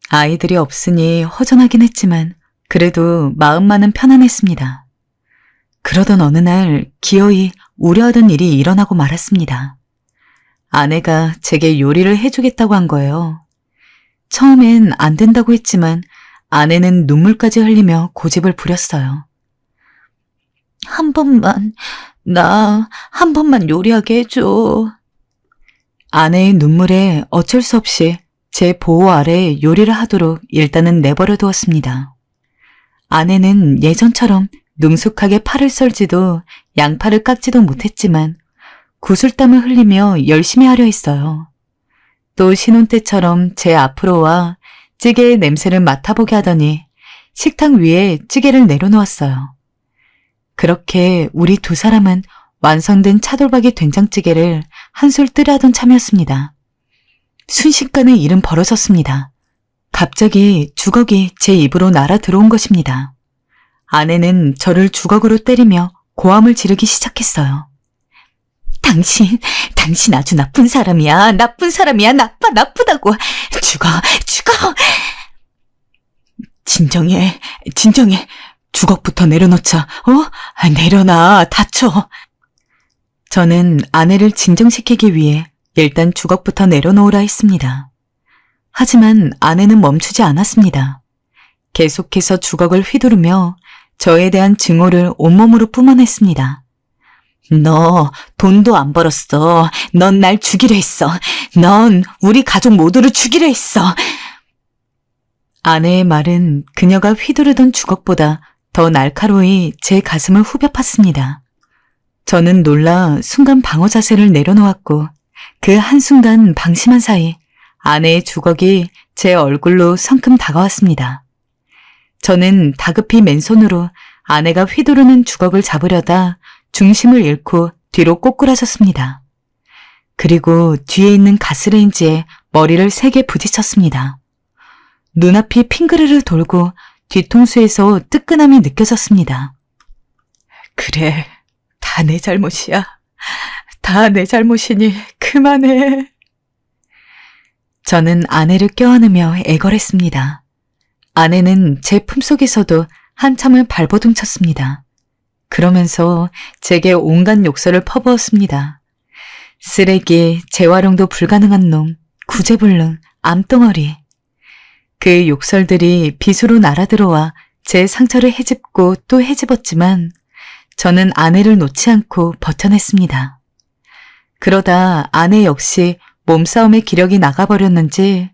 아이들이 없으니 허전하긴 했지만 그래도 마음만은 편안했습니다. 그러던 어느 날 기어이 우려하던 일이 일어나고 말았습니다. 아내가 제게 요리를 해주겠다고 한 거예요. 처음엔 안 된다고 했지만 아내는 눈물까지 흘리며 고집을 부렸어요. 나 한 번만 요리하게 해줘. 아내의 눈물에 어쩔 수 없이 제 보호 아래 요리를 하도록 일단은 내버려 두었습니다. 아내는 예전처럼 능숙하게 팔을 썰지도 양파를 깎지도 못했지만 구슬땀을 흘리며 열심히 하려 했어요. 또 신혼 때처럼 제 앞으로 와 찌개의 냄새를 맡아보게 하더니 식탁 위에 찌개를 내려놓았어요. 그렇게 우리 두 사람은 완성된 차돌박이 된장찌개를 한술 뜨려하던 참이었습니다. 순식간에 일은 벌어졌습니다. 갑자기 주걱이 제 입으로 날아 들어온 것입니다. 아내는 저를 주걱으로 때리며 고함을 지르기 시작했어요. 당신 아주 나쁜 사람이야. 나쁘다고. 죽어. 진정해. 주걱부터 내려놓자. 내려놔. 다쳐. 저는 아내를 진정시키기 위해 일단 주걱부터 내려놓으라 했습니다. 하지만 아내는 멈추지 않았습니다. 계속해서 주걱을 휘두르며 저에 대한 증오를 온몸으로 뿜어냈습니다. 너 돈도 안 벌었어. 넌 날 죽이려 했어. 넌 우리 가족 모두를 죽이려 했어. 아내의 말은 그녀가 휘두르던 주걱보다 더 날카로이 제 가슴을 후벼 팠습니다. 저는 놀라 순간 방어 자세를 내려놓았고 그 한순간 방심한 사이 아내의 주걱이 제 얼굴로 성큼 다가왔습니다. 저는 다급히 맨손으로 아내가 휘두르는 주걱을 잡으려다 중심을 잃고 뒤로 꼬꾸라졌습니다. 그리고 뒤에 있는 가스레인지에 머리를 세게 부딪혔습니다. 눈앞이 핑그르르 돌고 뒤통수에서 뜨끈함이 느껴졌습니다. 그래, 다 내 잘못이야. 다 내 잘못이니 그만해. 저는 아내를 껴안으며 애걸했습니다. 아내는 제 품속에서도 한참을 발버둥 쳤습니다. 그러면서 제게 온갖 욕설을 퍼부었습니다. 쓰레기, 재활용도 불가능한 놈, 구제불능, 암덩어리. 그 욕설들이 비수로 날아들어와 제 상처를 헤집고 또 헤집었지만 저는 아내를 놓지 않고 버텨냈습니다. 그러다 아내 역시 몸싸움의 기력이 나가버렸는지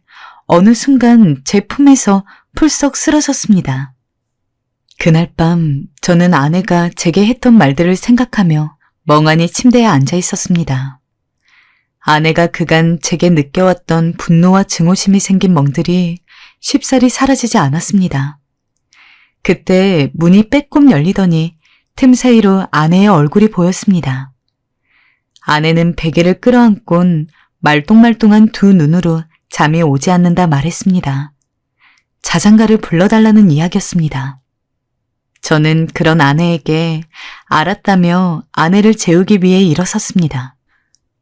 어느 순간 제 품에서 풀썩 쓰러졌습니다. 그날 밤 저는 아내가 제게 했던 말들을 생각하며 멍하니 침대에 앉아 있었습니다. 아내가 그간 제게 느껴왔던 분노와 증오심이 생긴 멍들이 쉽사리 사라지지 않았습니다. 그때 문이 빼꼼 열리더니 틈 사이로 아내의 얼굴이 보였습니다. 아내는 베개를 끌어안곤 말똥말똥한 두 눈으로 잠이 오지 않는다 말했습니다. 자장가를 불러달라는 이야기였습니다. 저는 그런 아내에게 알았다며 아내를 재우기 위해 일어섰습니다.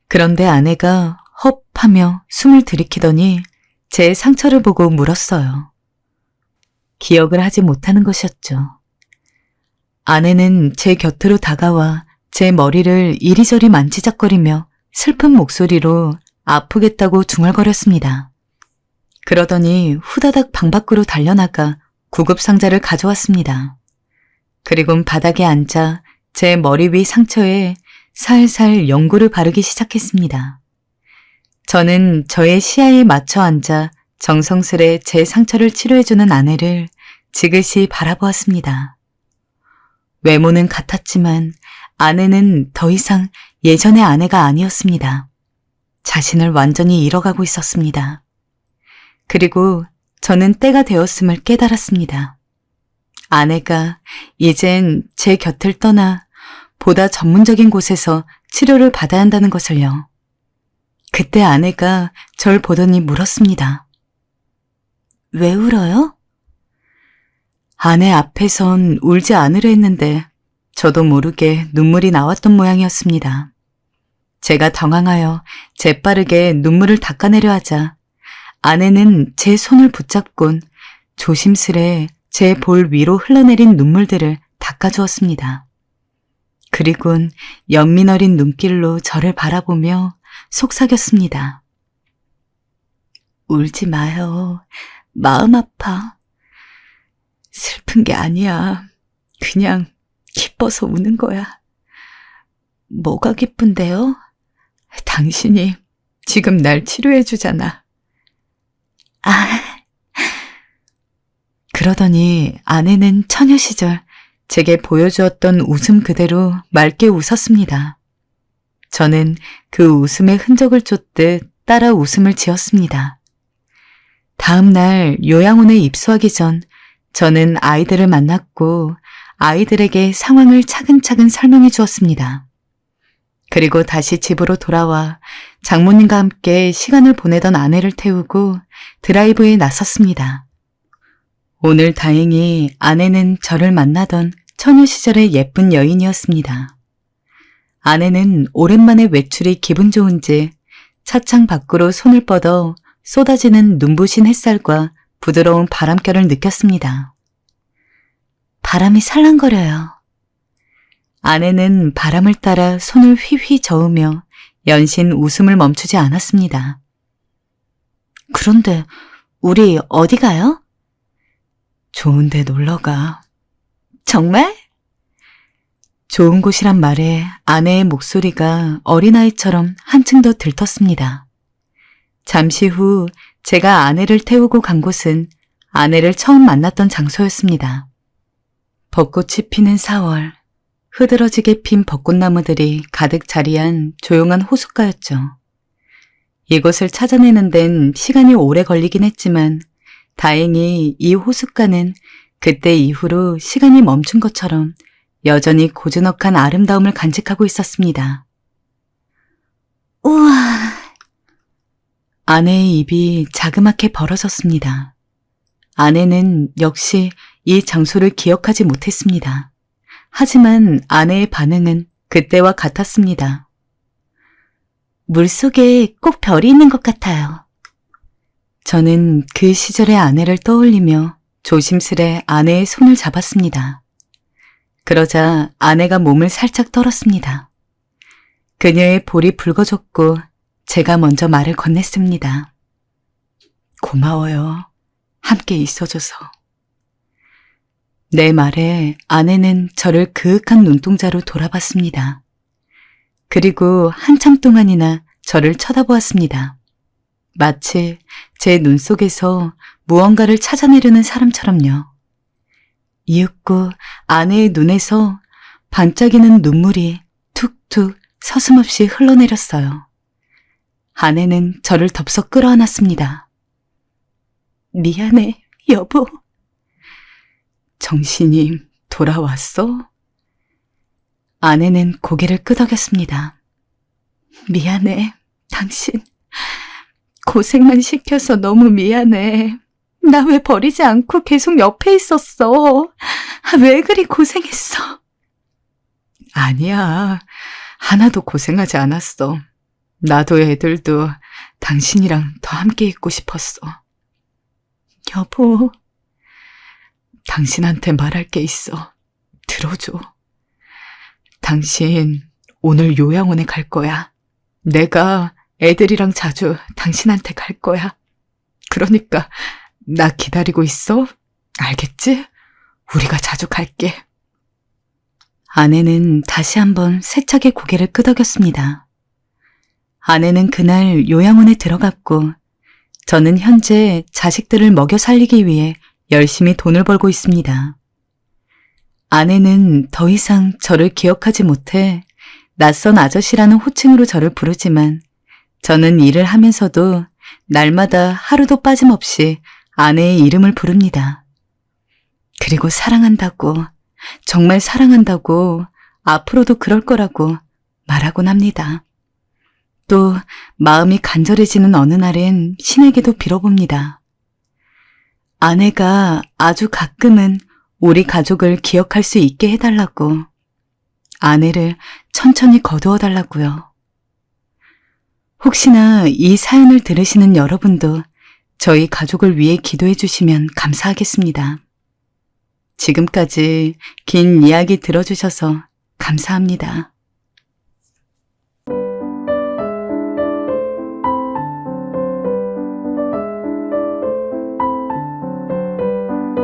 그런데 아내가 헙 하며 숨을 들이키더니 제 상처를 보고 물었어요. 기억을 하지 못하는 것이었죠. 아내는 제 곁으로 다가와 제 머리를 이리저리 만지작거리며 슬픈 목소리로 아프겠다고 중얼거렸습니다. 그러더니 후다닥 방 밖으로 달려나가 구급상자를 가져왔습니다. 그리곤 바닥에 앉아 제 머리 위 상처에 살살 연고를 바르기 시작했습니다. 저는 저의 시야에 맞춰 앉아 정성스레 제 상처를 치료해주는 아내를 지그시 바라보았습니다. 외모는 같았지만 아내는 더 이상 예전의 아내가 아니었습니다. 자신을 완전히 잃어가고 있었습니다. 그리고 저는 때가 되었음을 깨달았습니다. 아내가 이젠 제 곁을 떠나 보다 전문적인 곳에서 치료를 받아야 한다는 것을요. 그때 아내가 절 보더니 물었습니다. 왜 울어요? 아내 앞에선 울지 않으려 했는데 저도 모르게 눈물이 나왔던 모양이었습니다. 제가 당황하여 재빠르게 눈물을 닦아내려 하자 아내는 제 손을 붙잡곤 조심스레 제 볼 위로 흘러내린 눈물들을 닦아주었습니다. 그리곤 연민 어린 눈길로 저를 바라보며 속삭였습니다. 울지 마요. 마음 아파. 슬픈 게 아니야. 그냥 기뻐서 우는 거야. 뭐가 기쁜데요? 당신이 지금 날 치료해 주잖아. 아. 그러더니 아내는 처녀 시절 제게 보여주었던 웃음 그대로 맑게 웃었습니다. 저는 그 웃음의 흔적을 쫓듯 따라 웃음을 지었습니다. 다음 날 요양원에 입소하기 전 저는 아이들을 만났고 아이들에게 상황을 차근차근 설명해 주었습니다. 그리고 다시 집으로 돌아와 장모님과 함께 시간을 보내던 아내를 태우고 드라이브에 나섰습니다. 오늘 다행히 아내는 저를 만나던 처녀 시절의 예쁜 여인이었습니다. 아내는 오랜만에 외출이 기분 좋은지 차창 밖으로 손을 뻗어 쏟아지는 눈부신 햇살과 부드러운 바람결을 느꼈습니다. 바람이 살랑거려요. 아내는 바람을 따라 손을 휘휘 저으며 연신 웃음을 멈추지 않았습니다. 그런데 우리 어디 가요? 좋은 데 놀러가. 정말? 좋은 곳이란 말에 아내의 목소리가 어린아이처럼 한층 더 들떴습니다. 잠시 후 제가 아내를 태우고 간 곳은 아내를 처음 만났던 장소였습니다. 벚꽃이 피는 4월, 흐드러지게 핀 벚꽃나무들이 가득 자리한 조용한 호숫가였죠. 이곳을 찾아내는 데는 시간이 오래 걸리긴 했지만 다행히 이 호숫가는 그때 이후로 시간이 멈춘 것처럼 여전히 고즈넉한 아름다움을 간직하고 있었습니다. 우와! 아내의 입이 자그맣게 벌어졌습니다. 아내는 역시 이 장소를 기억하지 못했습니다. 하지만 아내의 반응은 그때와 같았습니다. 물속에 꼭 별이 있는 것 같아요. 저는 그 시절의 아내를 떠올리며 조심스레 아내의 손을 잡았습니다. 그러자 아내가 몸을 살짝 떨었습니다. 그녀의 볼이 붉어졌고 제가 먼저 말을 건넸습니다. 고마워요. 함께 있어줘서. 내 말에 아내는 저를 그윽한 눈동자로 돌아봤습니다. 그리고 한참 동안이나 저를 쳐다보았습니다. 마치 제 눈 속에서 무언가를 찾아내려는 사람처럼요. 이윽고 아내의 눈에서 반짝이는 눈물이 툭툭 서슴없이 흘러내렸어요. 아내는 저를 덥석 끌어안았습니다. 미안해, 여보. 정신이 돌아왔어? 아내는 고개를 끄덕였습니다. 미안해, 당신. 고생만 시켜서 너무 미안해. 나 왜 버리지 않고 계속 옆에 있었어? 왜 그리 고생했어? 아니야. 하나도 고생하지 않았어. 나도 애들도 당신이랑 더 함께 있고 싶었어. 여보, 당신한테 말할 게 있어. 들어줘. 당신 오늘 요양원에 갈 거야. 내가 애들이랑 자주 당신한테 갈 거야. 그러니까 나 기다리고 있어. 알겠지? 우리가 자주 갈게. 아내는 다시 한번 세차게 고개를 끄덕였습니다. 아내는 그날 요양원에 들어갔고 저는 현재 자식들을 먹여 살리기 위해 열심히 돈을 벌고 있습니다. 아내는 더 이상 저를 기억하지 못해 낯선 아저씨라는 호칭으로 저를 부르지만 저는 일을 하면서도 날마다 하루도 빠짐없이 아내의 이름을 부릅니다. 그리고 사랑한다고, 정말 사랑한다고, 앞으로도 그럴 거라고 말하곤 합니다. 또 마음이 간절해지는 어느 날엔 신에게도 빌어봅니다. 아내가 아주 가끔은 우리 가족을 기억할 수 있게 해달라고, 아내를 천천히 거두어달라고요. 혹시나 이 사연을 들으시는 여러분도 저희 가족을 위해 기도해 주시면 감사하겠습니다. 지금까지 긴 이야기 들어주셔서 감사합니다.